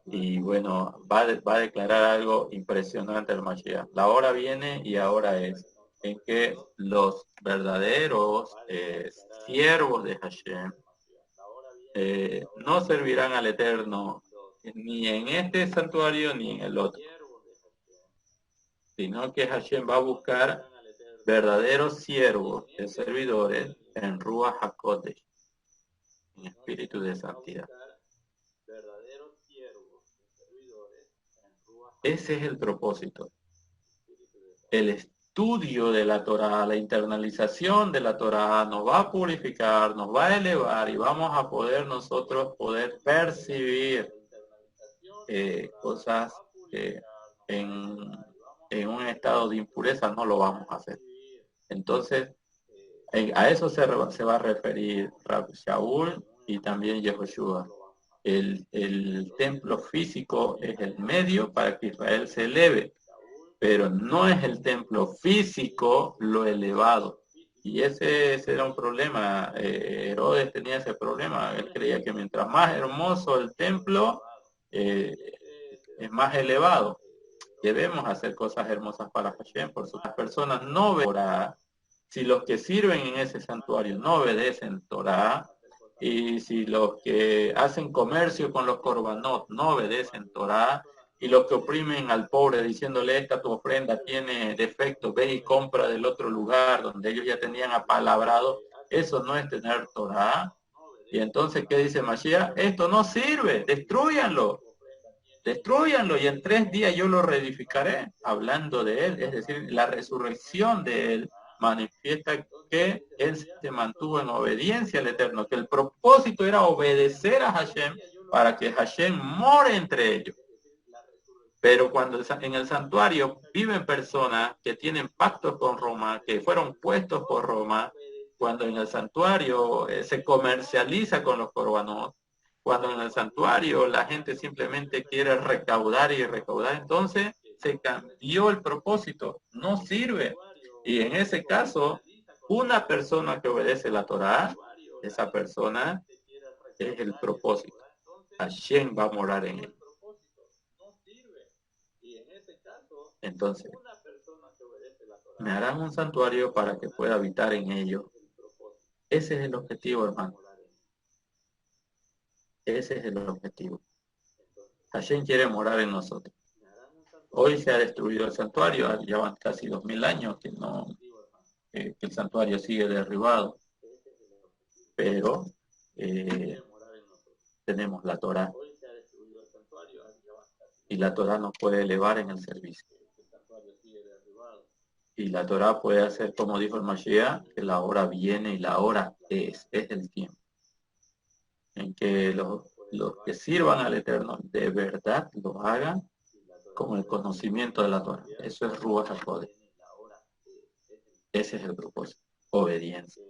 Y bueno, va a declarar algo impresionante el Mashiach. La hora viene y ahora es en que los verdaderos siervos de Hashem no servirán al Eterno ni en este santuario ni en el otro, sino que Hashem va a buscar verdaderos siervos de servidores en Ruach HaKodesh, en espíritu de santidad. Ese es el propósito. El estudio de la Torah, la internalización de la Torah nos va a purificar, nos va a elevar, y vamos a poder nosotros percibir cosas que en un estado de impureza no lo vamos a hacer. Entonces, a eso se va a referir Rab Shaul y también Yehoshua. El templo físico es el medio para que Israel se eleve, pero no es el templo físico lo elevado. Y ese era un problema. Herodes tenía ese problema. Él creía que mientras más hermoso el templo, es más elevado. Debemos hacer cosas hermosas para Hashem, por sus personas no ven Torah. Si los que sirven en ese santuario no obedecen Torah, y si los que hacen comercio con los korbanot no obedecen Torah, y los que oprimen al pobre diciéndole esta tu ofrenda tiene defecto, ve y compra del otro lugar donde ellos ya tenían apalabrado, eso no es tener Torah. Y entonces, ¿qué dice Mashiach? Esto no sirve, destrúyanlo y en 3 días yo lo reedificaré, hablando de él, es decir, la resurrección de él manifiesta que él se mantuvo en obediencia al Eterno, que el propósito era obedecer a Hashem para que Hashem more entre ellos. Pero cuando en el santuario viven personas que tienen pactos con Roma, que fueron puestos por Roma, cuando en el santuario se comercializa con los corbanos, cuando en el santuario la gente simplemente quiere recaudar y recaudar, entonces se cambió el propósito, no sirve. Y en ese caso, una persona que obedece la Torá, esa persona es el propósito. Hashem va a morar en él. Entonces, me harán un santuario para que pueda habitar en ello. Ese es el objetivo, hermano. Ese es el objetivo. Hashem quiere morar en nosotros. Hoy se ha destruido el santuario, ya van casi 2000 años que el santuario sigue derribado. Pero tenemos la Torá. Y la Torá nos puede elevar en el servicio. Y la Torá puede hacer, como dijo el Mashiach, que la hora viene y la hora es el tiempo. En que los que sirvan al Eterno de verdad lo hagan con el conocimiento de la Torá. Eso es Ruach HaKodesh. Ese es el propósito. Obediencia.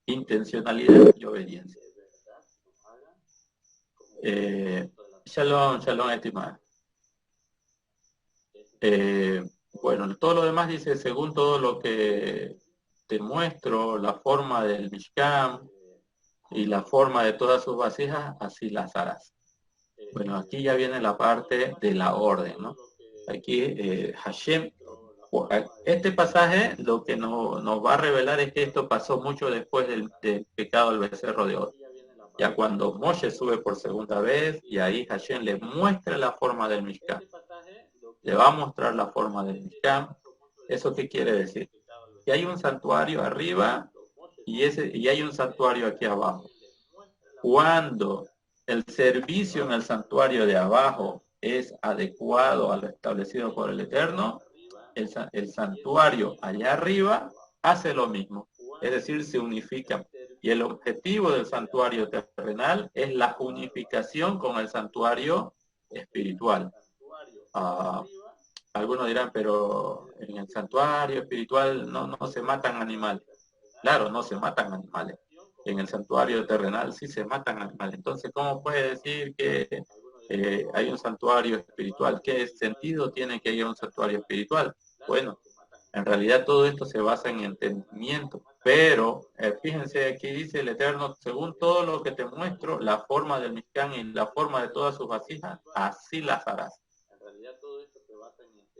Intencionalidad y obediencia. Shalom, estimada. Bueno, todo lo demás dice, según todo lo que te muestro, la forma del Mishkan y la forma de todas sus vasijas, así las harás. Bueno, aquí ya viene la parte de la orden, ¿no? Aquí Hashem, este pasaje lo que nos va a revelar es que esto pasó mucho después del pecado del becerro de oro. Ya cuando Moshe sube por segunda vez, y ahí Hashem le muestra la forma del Mishkan. Le va a mostrar la forma del Mishkan. ¿Eso qué quiere decir? Que hay un santuario arriba y hay un santuario aquí abajo. Cuando el servicio en el santuario de abajo es adecuado a lo establecido por el Eterno, el santuario allá arriba hace lo mismo. Es decir, se unifica. Y el objetivo del santuario terrenal es la unificación con el santuario espiritual. Algunos dirán, pero en el santuario espiritual no se matan animales. Claro, no se matan animales. En el santuario terrenal sí se matan animales. Entonces, ¿cómo puede decir que hay un santuario espiritual? ¿Qué sentido tiene que haya un santuario espiritual? Bueno, en realidad todo esto se basa en entendimiento. Pero fíjense, aquí dice el Eterno, según todo lo que te muestro, la forma del Mishkan y la forma de todas sus vasijas, así las harás.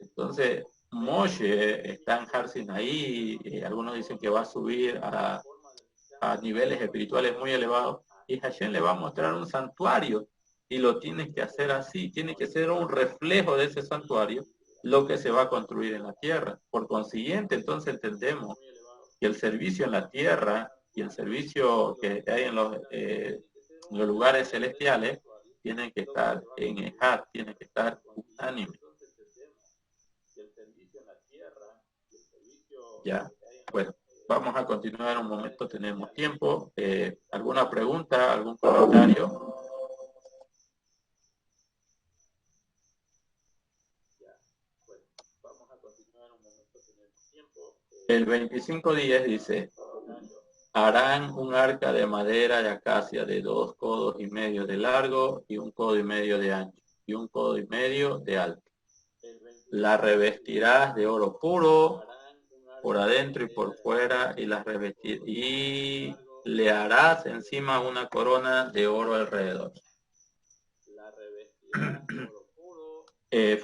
Entonces, Moshe está en Har Sinaí, algunos dicen que va a subir a niveles espirituales muy elevados, y Hashem le va a mostrar un santuario, y lo tienes que hacer así, tiene que ser un reflejo de ese santuario, lo que se va a construir en la tierra. Por consiguiente, entonces entendemos que el servicio en la tierra y el servicio que hay en los lugares celestiales tienen que estar en Ejad, tienen que estar unánime. Ya, bueno, vamos a continuar un momento, tenemos tiempo. ¿Alguna pregunta, algún comentario? El 25:10 dice, harán un arca de madera de acacia de 2,5 codos de largo y 1,5 codos de ancho y 1,5 codos de alto. La revestirás de oro puro, por adentro y por fuera, y las revestir, y le harás encima una corona de oro alrededor.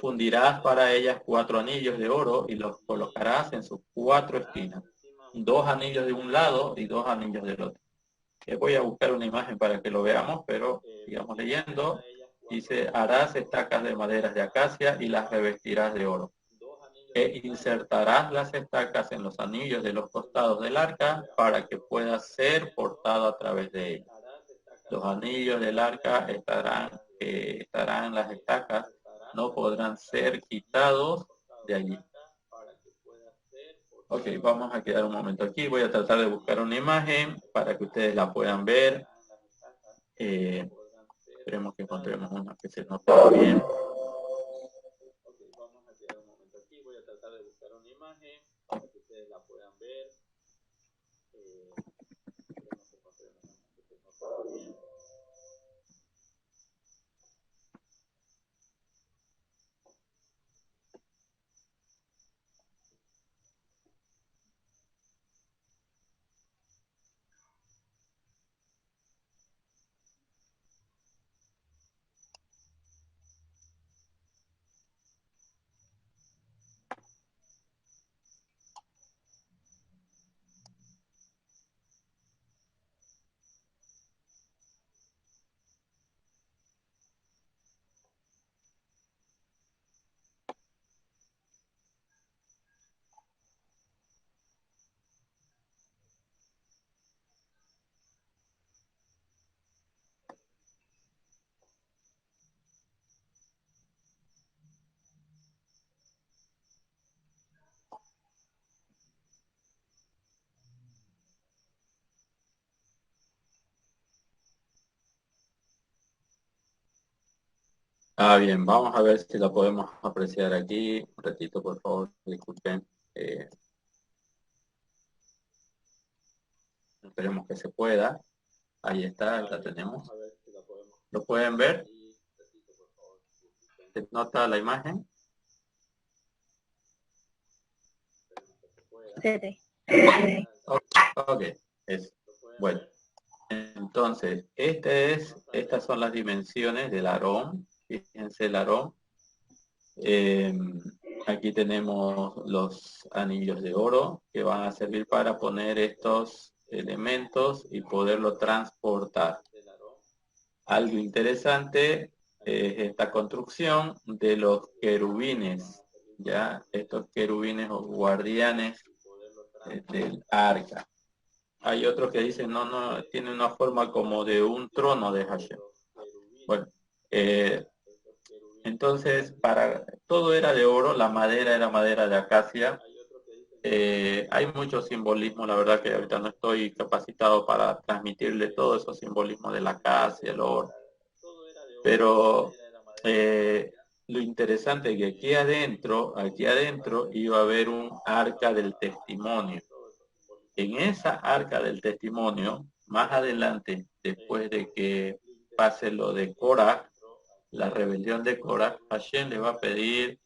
Fundirás para ellas 4 anillos de oro y los colocarás en sus 4 esquinas, 2 anillos de un lado y 2 anillos del otro. Voy a buscar una imagen para que lo veamos, pero sigamos leyendo. Dice, harás estacas de maderas de acacia y las revestirás de oro. Insertarás las estacas en los anillos de los costados del arca para que pueda ser portado a través de ellas. Los anillos del arca estarán en las estacas, no podrán ser quitados de allí. Ok, vamos a quedar un momento aquí. Voy a tratar de buscar una imagen para que ustedes la puedan ver. Esperemos que encontremos una que se note bien. Vamos a quedar un momento aquí. Voy a tratar de buscar una imagen para que ustedes la puedan ver. Esperemos que encontremos una que se note bien. Bien, vamos a ver si la podemos apreciar aquí. Un ratito, por favor, disculpen. Esperemos que se pueda. Ahí está, la tenemos. ¿Lo pueden ver? ¿Se nota la imagen? Sí. Ok, bueno. Entonces, estas son las dimensiones del Aarón. Fíjense el Aarón. Aquí tenemos los anillos de oro que van a servir para poner estos elementos y poderlo transportar. Algo interesante es esta construcción de los querubines, ya estos querubines o guardianes del arca. Hay otros que dicen no, tiene una forma como de un trono de Hashem. Bueno, entonces todo era de oro, la madera era madera de acacia. Hay mucho simbolismo, la verdad que ahorita no estoy capacitado para transmitirle todo esos simbolismos de la acacia, el oro. Pero lo interesante es que aquí adentro iba a haber un arca del testimonio. En esa arca del testimonio, más adelante, después de que pase lo de Korah, la rebelión de Korah, Hashem le va a pedir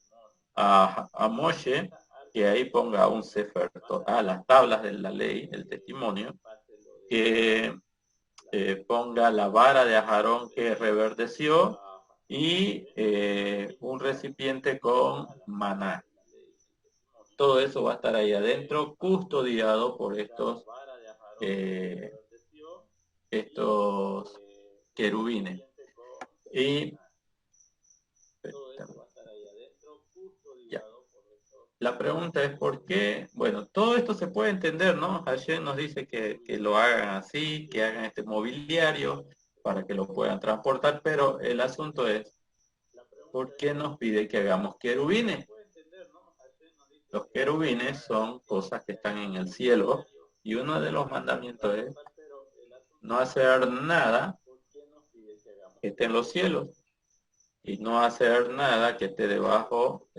a Moshe que ahí ponga un Sefer Torah, las tablas de la ley, el testimonio, que ponga la vara de Aarón que reverdeció y un recipiente con maná. Todo eso va a estar ahí adentro, custodiado por estos querubines. Y ya. La pregunta es ¿por qué? Bueno, todo esto se puede entender, ¿no? Hashem nos dice que lo hagan así, que hagan este mobiliario para que lo puedan transportar, pero el asunto es ¿por qué nos pide que hagamos querubines? Los querubines son cosas que están en el cielo y uno de los mandamientos es no hacer nada que esté en los cielos y no hacer nada que esté debajo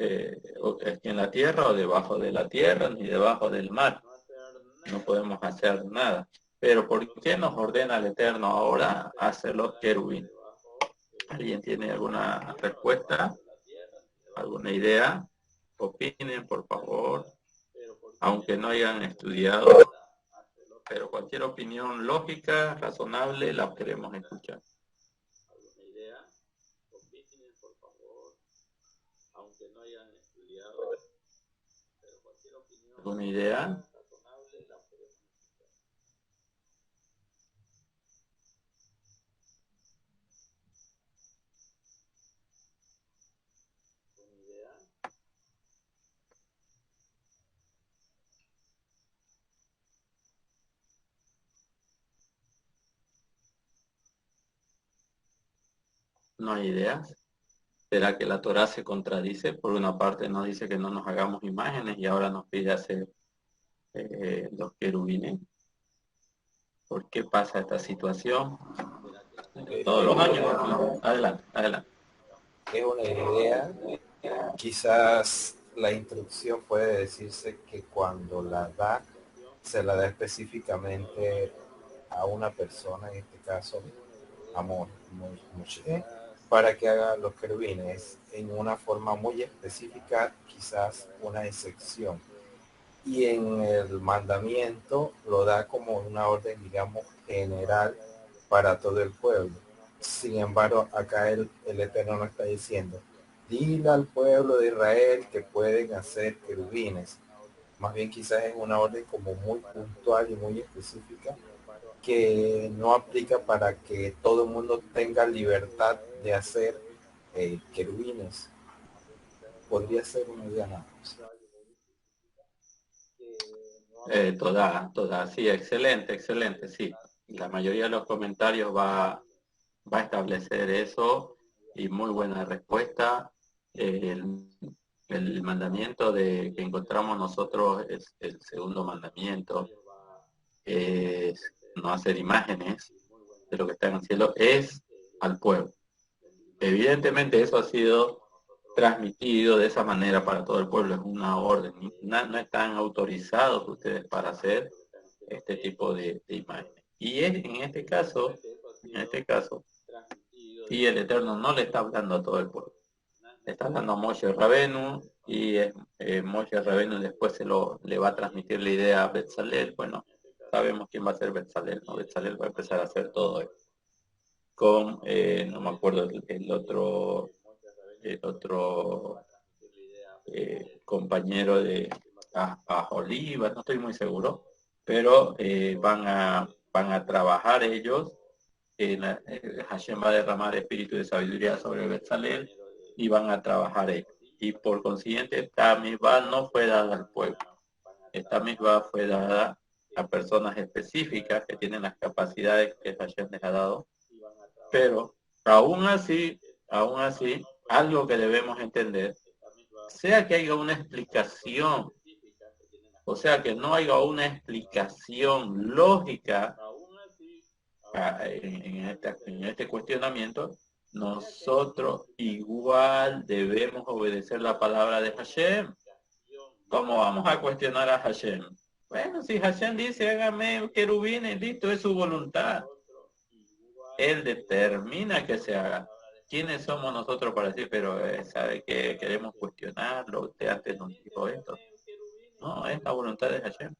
o que esté en la tierra o debajo de la tierra ni debajo del mar. No podemos hacer nada. Pero ¿por qué nos ordena el Eterno ahora hacer los querubines? ¿Alguien tiene alguna respuesta? ¿Alguna idea? Opinen, por favor. aunque no hayan estudiado, pero cualquier opinión lógica, razonable, la queremos escuchar. ¿Alguna idea? Opinen, por favor, aunque no hayan estudiado, pero cualquier opinión. ¿Alguna idea? Razonable, la queremos escuchar. ¿Alguna idea? No hay ideas. ¿Será que la Torá se contradice? Por una parte nos dice que no nos hagamos imágenes y ahora nos pide hacer los querubines. ¿Por qué pasa esta situación? Todos los años. Adelante, adelante. Es una idea. Quizás la instrucción puede decirse que cuando la da, se la da específicamente a una persona, en este caso a Moshe, para que haga los querubines en una forma muy específica, quizás una excepción. Y en el mandamiento lo da como una orden, digamos, general para todo el pueblo. Sin embargo, acá el Eterno nos está diciendo, dile al pueblo de Israel que pueden hacer querubines. Más bien quizás es una orden como muy puntual y muy específica que no aplica para que todo el mundo tenga libertad de hacer querubines. Podría ser una idea nada más. Toda, sí, excelente, sí. La mayoría de los comentarios va a establecer eso y muy buena respuesta. El mandamiento que encontramos nosotros es el segundo mandamiento, es no hacer imágenes de lo que está en el cielo, es al pueblo. Evidentemente eso ha sido transmitido de esa manera para todo el pueblo, es una orden, no están autorizados ustedes para hacer este tipo de imágenes. Y en este caso, y el Eterno no le está hablando a todo el pueblo, le está hablando a Moshe Rabenu, y Moshe Rabenu después le va a transmitir la idea a Betzalel. Bueno, sabemos quién va a ser Betzalel, ¿no? Betzalel va a empezar a hacer todo esto con, no me acuerdo el otro compañero de Oliva, no estoy muy seguro, pero van a trabajar ellos. Hashem va a derramar espíritu de sabiduría sobre Betzalel y van a trabajar ellos. Y por consiguiente, esta misma no fue dada al pueblo. Esta misma fue dada a personas específicas que tienen las capacidades que Hashem les ha dado. Pero aún así, algo que debemos entender, sea que haya una explicación, o sea que no haya una explicación lógica en este cuestionamiento, nosotros igual debemos obedecer la palabra de Hashem. ¿Cómo vamos a cuestionar a Hashem? Bueno, si Hashem dice, hágame querubines, listo, es su voluntad. Él determina que se haga. ¿Quiénes somos nosotros para decir, pero sabe que queremos cuestionarlo? Usted antes nos dijo esto. No, es la voluntad de Hashem.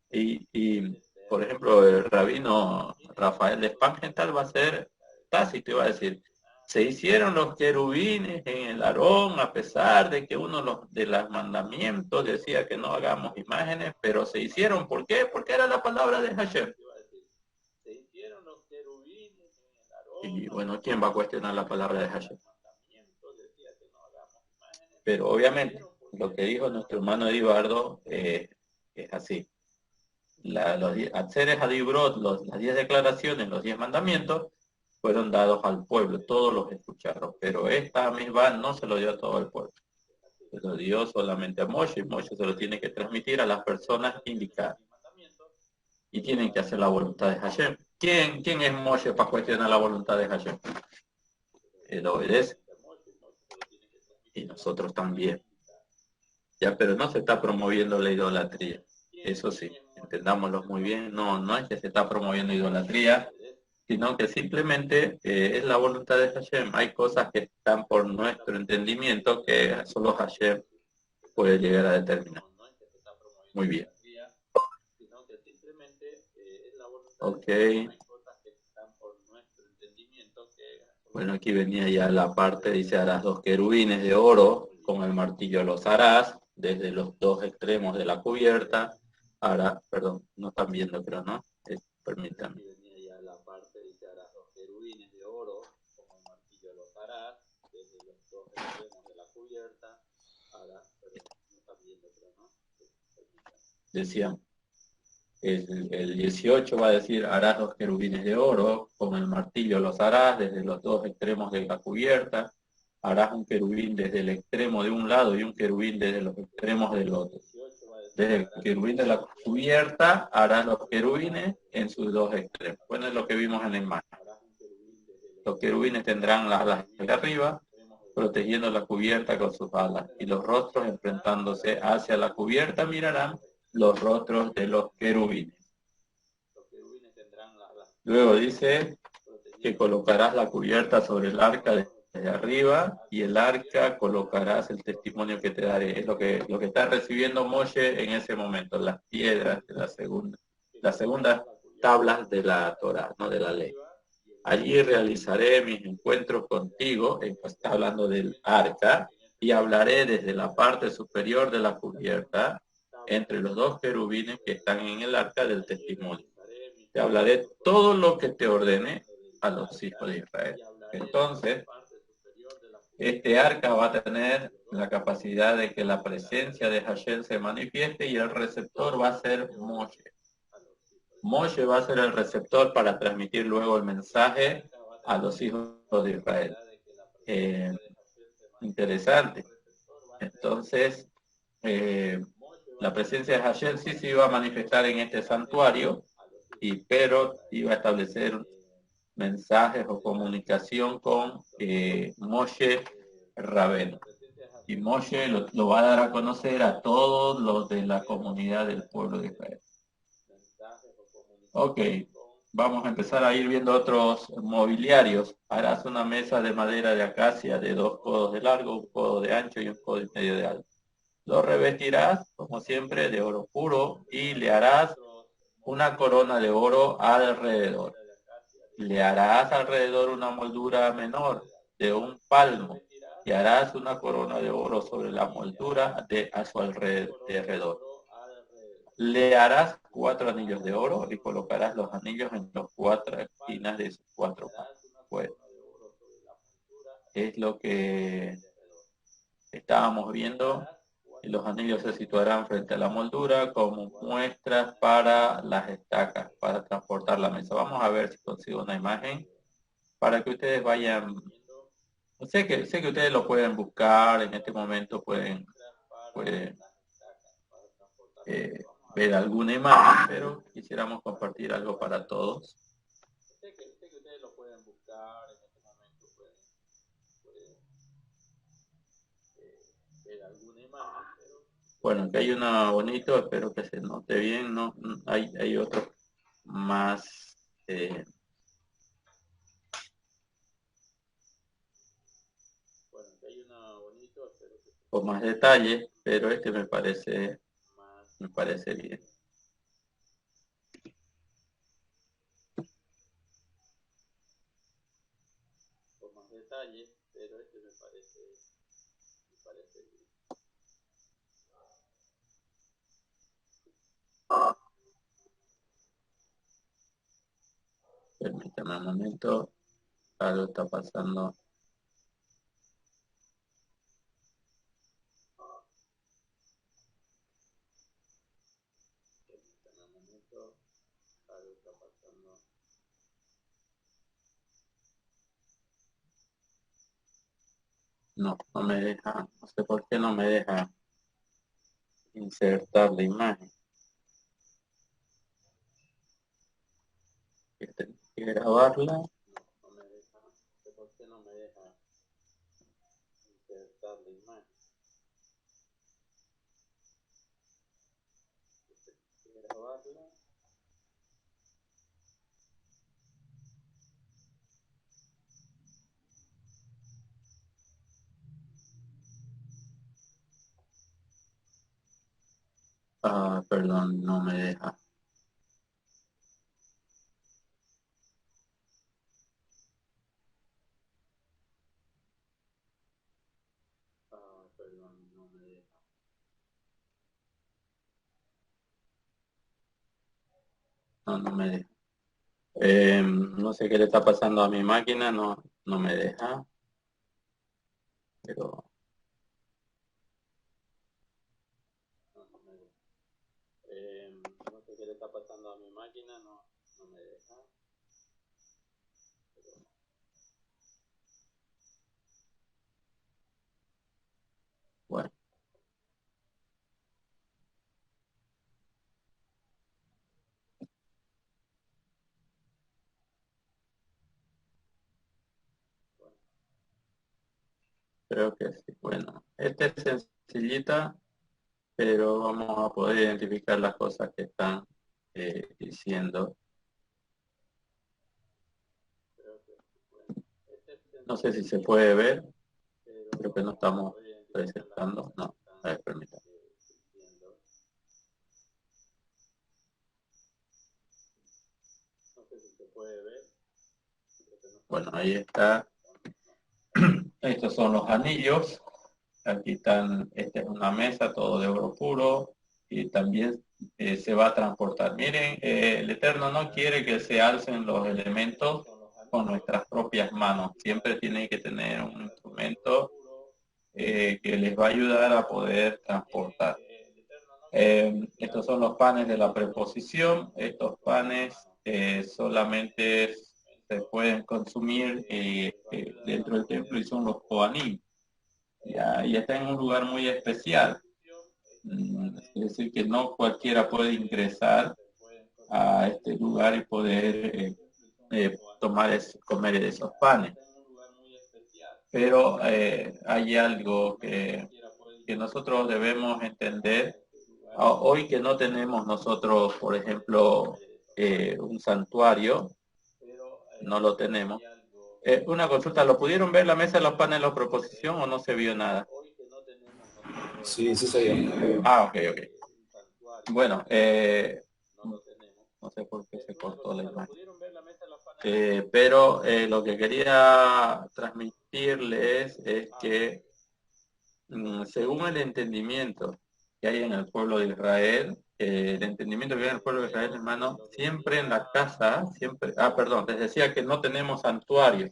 Y por ejemplo, el rabino Rafael de Spangenthal va a ser tácito y va a decir, se hicieron los querubines en el Aarón a pesar de que uno de los mandamientos decía que no hagamos imágenes, pero se hicieron. ¿Por qué? Porque era la palabra de Hashem. Y bueno, ¿quién va a cuestionar la palabra de Hashem? Pero obviamente, lo que dijo nuestro hermano Edibardo es así. Los Atzeres Adibrot, las 10 declaraciones, los 10 mandamientos, fueron dados al pueblo, todos los escucharon, pero esta misma no se lo dio a todo el pueblo. Se lo dio solamente a Moshe, y Moshe se lo tiene que transmitir a las personas indicadas. Y tienen que hacer la voluntad de Hashem. ¿Quién es Moshe para cuestionar la voluntad de Hashem? Él obedece. Y nosotros también. Ya, pero no se está promoviendo la idolatría. Eso sí, entendámoslo muy bien. No es que se está promoviendo idolatría, sino que simplemente es la voluntad de Hashem. Hay cosas que están por nuestro entendimiento que solo Hashem puede llegar a determinar. Muy bien. Ok. Bueno, aquí venía ya la parte, dice, harás 2 querubines de oro, con el martillo los harás, desde los 2 extremos de la cubierta. Ahora, perdón, no están viendo, creo, ¿no? Permítanme. Decían, el 18 va a decir, harás 2 querubines de oro, con el martillo los harás desde los 2 extremos de la cubierta, harás un querubín desde el extremo de un lado y un querubín desde los extremos del otro. Desde el querubín de la cubierta harás los querubines en sus 2 extremos. Bueno, es lo que vimos en la imagen. Los querubines tendrán las alas de arriba, protegiendo la cubierta con sus alas, y los rostros enfrentándose hacia la cubierta mirarán los rostros de los querubines. Luego dice que colocarás la cubierta sobre el arca desde arriba, y el arca colocarás el testimonio que te daré. Es lo que está recibiendo Moshe en ese momento, las piedras de las segundas tablas de la Torah, no de la ley. Allí realizaré mis encuentros contigo, está hablando del arca, y hablaré desde la parte superior de la cubierta, entre los 2 querubines que están en el arca del testimonio. Te hablaré todo lo que te ordene a los hijos de Israel. Entonces, este arca va a tener la capacidad de que la presencia de Hashem se manifieste, y el receptor va a ser Moshe. Moshe va a ser el receptor para transmitir luego el mensaje a los hijos de Israel. Interesante. Entonces, la presencia de Hashem sí se iba a manifestar en este santuario, pero iba a establecer mensajes o comunicación con Moshe Rabeno. Y Moshe lo va a dar a conocer a todos los de la comunidad del pueblo de Israel. Ok, vamos a empezar a ir viendo otros mobiliarios. Harás una mesa de madera de acacia de 2 codos de largo, 1 codo de ancho y 1 codo y medio de alto. Lo revestirás, como siempre, de oro puro, y le harás una corona de oro alrededor. Le harás alrededor una moldura menor de 1 palmo, y harás una corona de oro sobre la moldura a su alrededor. Le harás 4 anillos de oro y colocarás los anillos en las 4 esquinas de sus 4 manos. Pues es lo que estábamos viendo, y los anillos se situarán frente a la moldura como muestras para las estacas, para transportar la mesa. Vamos a ver si consigo una imagen para que ustedes vayan. Sé que ustedes lo pueden buscar en este momento, pueden ver alguna imagen, pero quisiéramos compartir algo para todos. Bueno, aquí hay uno bonito, espero que se note bien, ¿no? Hay otro más con más detalle, pero este me parece bien. Permítame un momento, algo está pasando. No me deja, no sé por qué no me deja insertar la imagen. Tengo que grabarla. Perdón, no me deja. Perdón, no me deja. No me deja. No sé qué le está pasando a mi máquina, no me deja. Pero no sé qué le está pasando a mi máquina, no me deja. Pero bueno. Creo que sí. Bueno, esta es sencillita, pero vamos a poder identificar las cosas que están diciendo. No sé si se puede ver, creo que no estamos presentando. No, a ver, permítame. No sé si se puede ver. Bueno, ahí está. Estos son los anillos. Aquí están, esta es una mesa, todo de oro puro. Y también se va a transportar. Miren, el Eterno no quiere que se alcen los elementos con nuestras propias manos. Siempre tiene que tener un instrumento que les va a ayudar a poder transportar. Estos son los panes de la preposición. Estos panes solamente se pueden consumir dentro del templo y son los Kohanim. Y está en un lugar muy especial. Es decir, que no cualquiera puede ingresar a este lugar y poder comer de esos panes. Pero hay algo que nosotros debemos entender. Hoy que no tenemos nosotros, por ejemplo, un santuario, no lo tenemos. Una consulta, ¿lo pudieron ver la mesa de los panes de la proposición o no se vio nada? Sí, sí se vio. Ok. Bueno, no sé por qué se cortó la imagen. Pero lo que quería transmitirles es que según el entendimiento que hay en el pueblo de Israel, el entendimiento que hay en el pueblo de Israel, hermano, siempre en la casa, les decía que no tenemos santuario,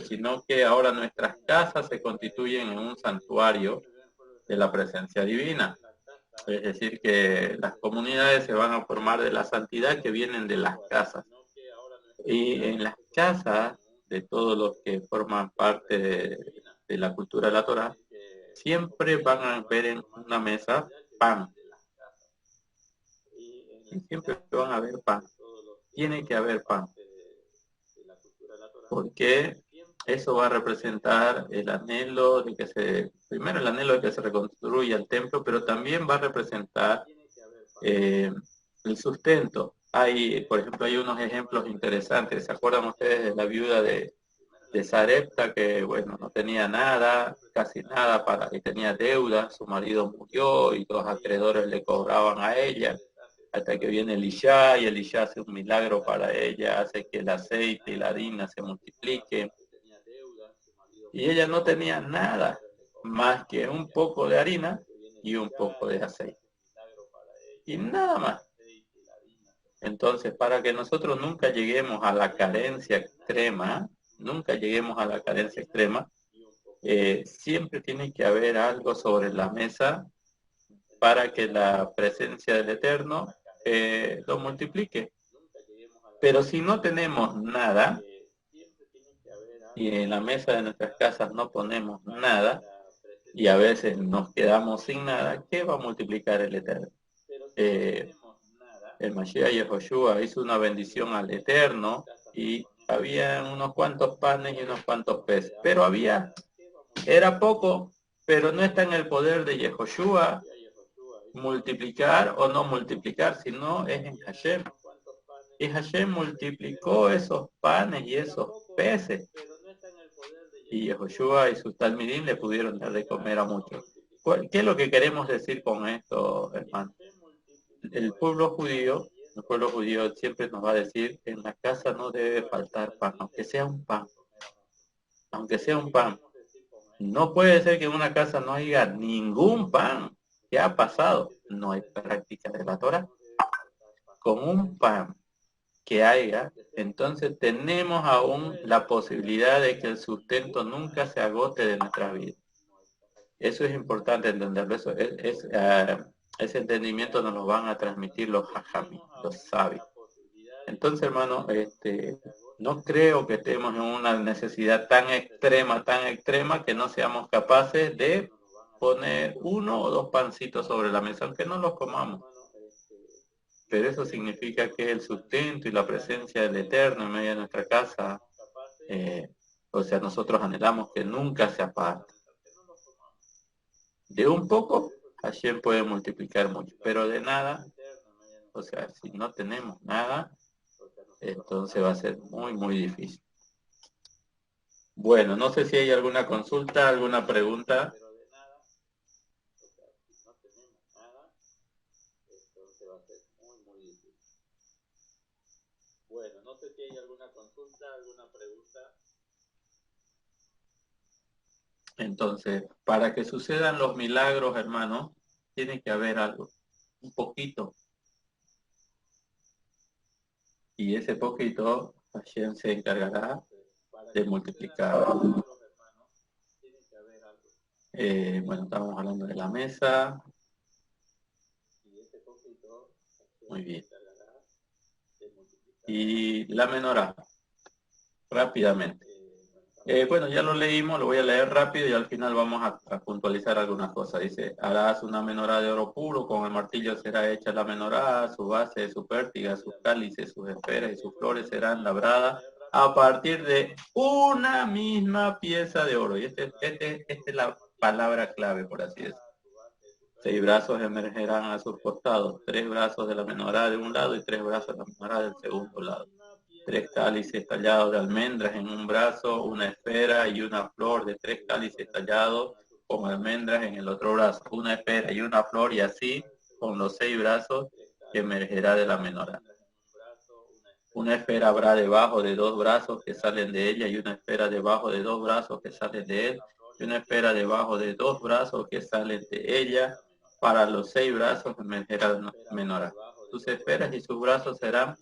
sino que ahora nuestras casas se constituyen en un santuario de la presencia divina. Es decir, que las comunidades se van a formar de la santidad que vienen de las casas. Y en las casas de todos los que forman parte de la cultura de la Torah, siempre van a ver en una mesa pan. Y siempre van a ver pan. Tiene que haber pan. Porque eso va a representar el anhelo de que primero el anhelo de que se reconstruya el templo, pero también va a representar el sustento. Por ejemplo, hay unos ejemplos interesantes. ¿Se acuerdan ustedes de la viuda de Sarepta, que bueno, no tenía nada, casi nada, y tenía deuda? Su marido murió y los acreedores le cobraban a ella, hasta que viene Elisha, y Elisha hace un milagro para ella, hace que el aceite y la harina se multipliquen. Y ella no tenía nada más que un poco de harina y un poco de aceite. Y nada más. Entonces, para que nosotros nunca lleguemos a la carencia extrema, siempre tiene que haber algo sobre la mesa para que la presencia del Eterno lo multiplique. Pero si no tenemos nada, y en la mesa de nuestras casas no ponemos nada, y a veces nos quedamos sin nada, ¿qué va a multiplicar el Eterno? El Mashiach Yehoshua hizo una bendición al Eterno y había unos cuantos panes y unos cuantos peces, pero era poco, pero no está en el poder de Yehoshua multiplicar o no multiplicar, sino es en Hashem. Y Hashem multiplicó esos panes y esos peces. Y Yehoshua y sus talmidim le pudieron dar de comer a muchos. ¿Qué es lo que queremos decir con esto, hermano? El pueblo judío siempre nos va a decir que en la casa no debe faltar pan, aunque sea un pan. Aunque sea un pan. No puede ser que en una casa no haya ningún pan. ¿Qué ha pasado? No hay práctica de la Torah. Con un pan que haya, entonces tenemos aún la posibilidad de que el sustento nunca se agote de nuestra vida. Eso es importante entenderlo. Ese entendimiento nos lo van a transmitir los hajamim, los sabios. Entonces, hermano, no creo que estemos en una necesidad tan extrema, que no seamos capaces de poner 1 o 2 pancitos sobre la mesa, aunque no los comamos. Pero eso significa que el sustento y la presencia del Eterno en medio de nuestra casa, nosotros anhelamos que nunca se aparte. De un poco, Hashem puede multiplicar mucho, pero de nada, si no tenemos nada, entonces va a ser muy, muy difícil. Bueno, no sé si hay alguna consulta, alguna pregunta. Bueno, no sé si hay alguna consulta, alguna pregunta. Entonces, para que sucedan los milagros, hermanos, tiene que haber algo, un poquito. Y ese poquito, Hashem se encargará de multiplicar. Bueno, estamos hablando de la mesa. Muy bien. Y la menorá, rápidamente. Bueno, ya lo leímos, lo voy a leer rápido y al final vamos a puntualizar algunas cosas. Dice, harás una menorá de oro puro, con el martillo será hecha la menorá, su base, su pértiga, sus cálices, sus esferas y sus flores serán labradas a partir de una misma pieza de oro. Y esta es la palabra clave, por así decirlo. 6 brazos emergerán a sus costados, 3 brazos de la menorá de un lado y 3 brazos de la menorá del segundo lado. 3 cálices tallados de almendras en un brazo, una esfera y una flor de 3 cálices tallados con almendras en el otro brazo, una esfera y una flor, y así con los 6 brazos que emergerá de la menorá. Una esfera habrá debajo de 2 brazos que salen de ella y una esfera debajo de 2 brazos que salen de él y una esfera debajo de 2 brazos que salen de ella. Para los 6 brazos emergerá la menorá. Sus esferas y sus brazos serán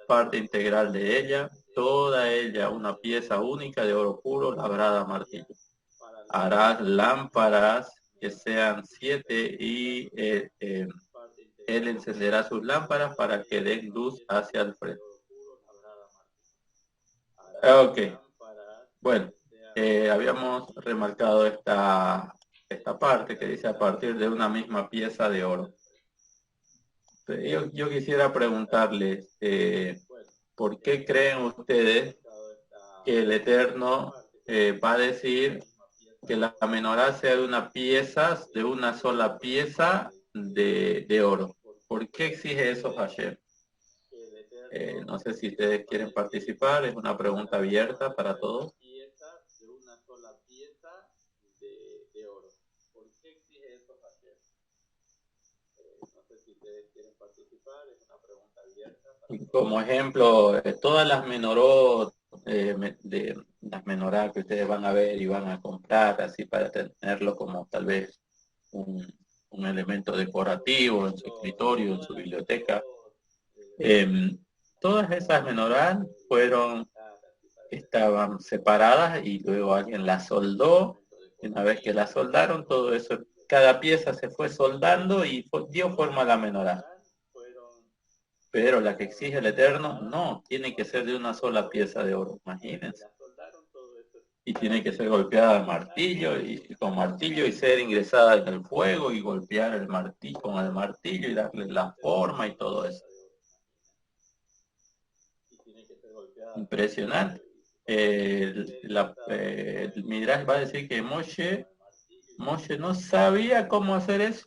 parte integral de ella, toda ella una pieza única de oro puro labrada a martillo. Harás lámparas que sean 7 y él encenderá sus lámparas para que den luz hacia el frente. Ok, bueno, habíamos remarcado esta parte que dice a partir de una misma pieza de oro. Yo quisiera preguntarles, ¿por qué creen ustedes que el Eterno va a decir que la menorá sea de una sola pieza de oro? ¿Por qué exige eso Hashem? No sé si ustedes quieren participar, es una pregunta abierta para todos. Como ejemplo, todas las menorot, de las menorá que ustedes van a ver y van a comprar, así para tenerlo como tal vez un elemento decorativo en su escritorio, en su biblioteca. Todas esas menorá estaban separadas y luego alguien las soldó. Y una vez que las soldaron, todo eso, cada pieza se fue soldando y dio forma a la menorá. Pero la que exige el Eterno, no, tiene que ser de una sola pieza de oro, imagínense. Y tiene que ser golpeada al martillo y con martillo y ser ingresada en el fuego y golpear el martillo con el martillo y darle la forma y todo eso. Impresionante. El Midrash va a decir que Moshe no sabía cómo hacer eso.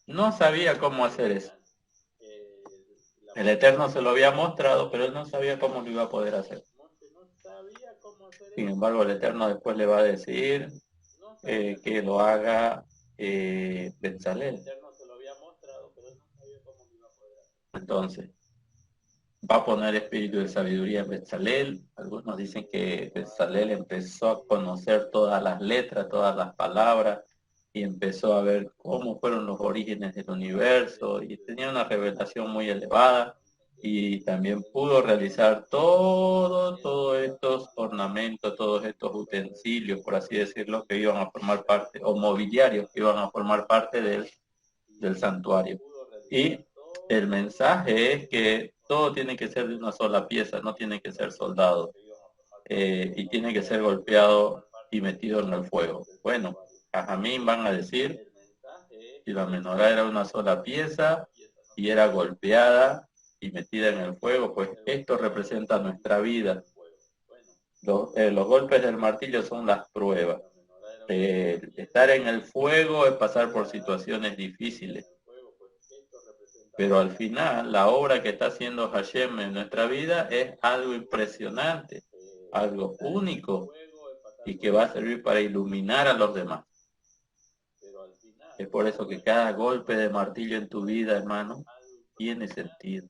No sabía cómo hacer eso. El Eterno se lo había mostrado, pero él no sabía cómo lo iba a poder hacer. Sin embargo, el Eterno después le va a decir que lo haga Betzalel. Entonces, va a poner espíritu de sabiduría en Betzalel. Algunos dicen que Betzalel empezó a conocer todas las letras, todas las palabras, y empezó a ver cómo fueron los orígenes del universo, y tenía una revelación muy elevada, y también pudo realizar todos estos ornamentos, todos estos utensilios, por así decirlo, que iban a formar parte, o mobiliarios que iban a formar parte del santuario. Y el mensaje es que todo tiene que ser de una sola pieza, no tiene que ser soldado, y tiene que ser golpeado y metido en el fuego. Bueno, a Jamín van a decir, si la menorá era una sola pieza y era golpeada y metida en el fuego, pues esto representa nuestra vida. Los golpes del martillo son las pruebas. Estar en el fuego es pasar por situaciones difíciles. Pero al final, la obra que está haciendo Hashem en nuestra vida es algo impresionante, algo único, y que va a servir para iluminar a los demás. Es por eso que cada golpe de martillo en tu vida, hermano, tiene sentido.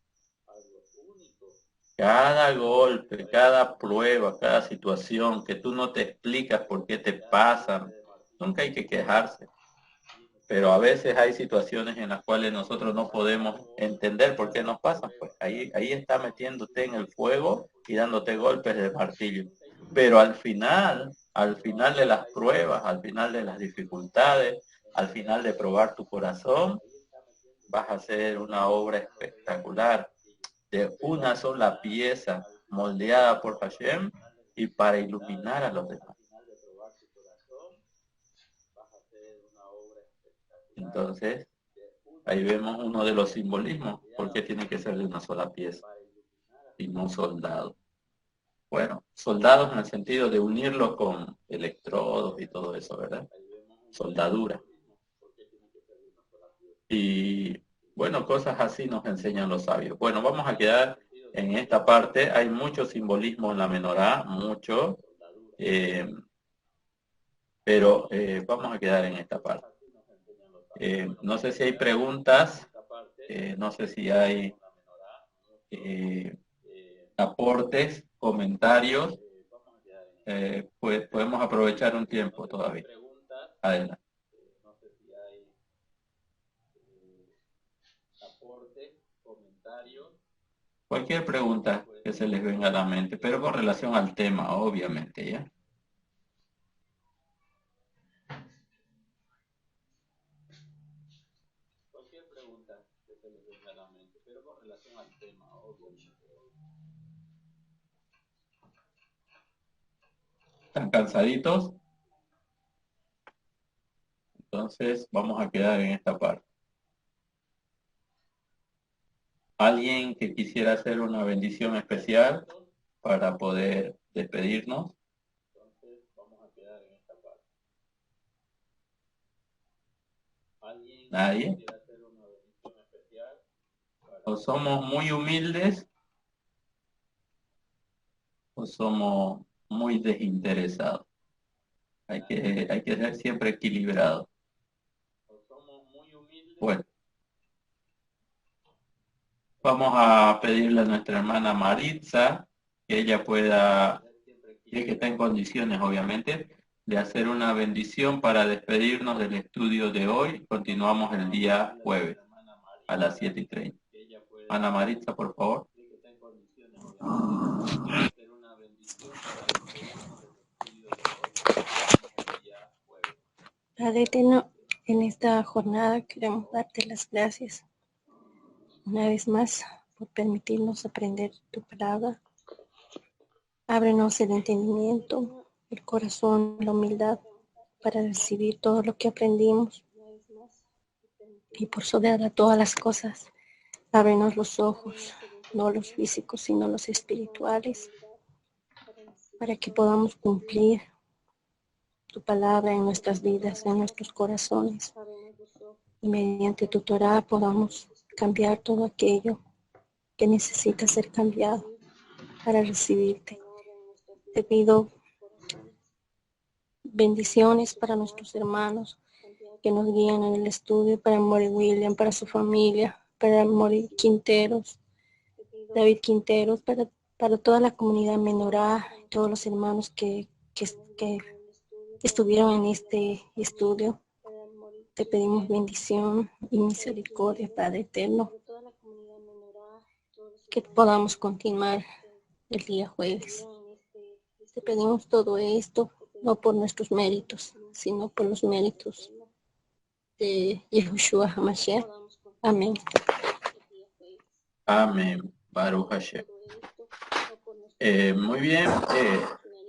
Cada golpe, cada prueba, cada situación que tú no te explicas por qué te pasan, nunca hay que quejarse. Pero a veces hay situaciones en las cuales nosotros no podemos entender por qué nos pasan. Pues ahí está metiéndote en el fuego y dándote golpes de martillo. Pero al final de las pruebas, al final de las dificultades, al final de probar tu corazón, vas a hacer una obra espectacular de una sola pieza moldeada por Hashem y para iluminar a los demás. Entonces, ahí vemos uno de los simbolismos, porque tiene que ser de una sola pieza y no soldado. Bueno, soldados en el sentido de unirlo con electrodos y todo eso, ¿verdad? Soldadura. Y bueno, cosas así nos enseñan los sabios. Bueno, vamos a quedar en esta parte. Hay mucho simbolismo en la menorá, mucho, pero vamos a quedar en esta parte. No sé si hay preguntas, no sé si hay aportes, comentarios. Pues podemos aprovechar un tiempo todavía. Adelante. Cualquier pregunta que se les venga a la mente, pero con relación al tema, obviamente, ¿ya? Cualquier pregunta que se les venga a la mente, pero con relación al tema, obviamente. ¿Están cansaditos? Entonces vamos a quedar en esta parte. ¿Alguien que quisiera hacer una bendición especial para poder despedirnos? Entonces vamos a quedar en esta parte. ¿Nadie? ¿O somos muy humildes o somos muy desinteresados? Hay que ser siempre equilibrado. Bueno, vamos a pedirle a nuestra hermana Maritza que ella pueda, y que está en condiciones obviamente, de hacer una bendición para despedirnos del estudio de hoy. Continuamos el día jueves a las 7:30. Ana Maritza, por favor. Padre eterno, en esta jornada queremos darte las gracias una vez más por permitirnos aprender tu palabra. Ábrenos el entendimiento, el corazón, la humildad para recibir todo lo que aprendimos. Y por sobre todas las cosas, ábrenos los ojos, no los físicos, sino los espirituales, para que podamos cumplir tu palabra en nuestras vidas, en nuestros corazones. Y mediante tu Torah podamos cambiar todo aquello que necesita ser cambiado para recibirte. Te pido bendiciones para nuestros hermanos que nos guían en el estudio, para Mori William, para su familia, para Mori Quinteros, David Quinteros, para toda la comunidad menorá, todos los hermanos que estuvieron en este estudio. Te pedimos bendición y misericordia, Padre eterno, que podamos continuar el día jueves. Te pedimos todo esto, no por nuestros méritos, sino por los méritos de Yahushua HaMashiach. Amén. Amén. Baruch Hashem. Muy bien.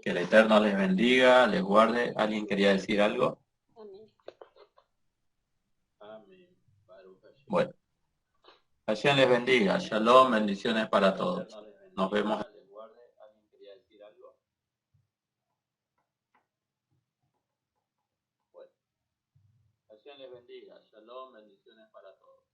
Que el Eterno les bendiga, les guarde. ¿Alguien quería decir algo? Amén. Bueno. Hashem les bendiga. Shalom, bendiciones para todos. Nos vemos. Hashem les bendiga. Shalom, bendiciones para todos.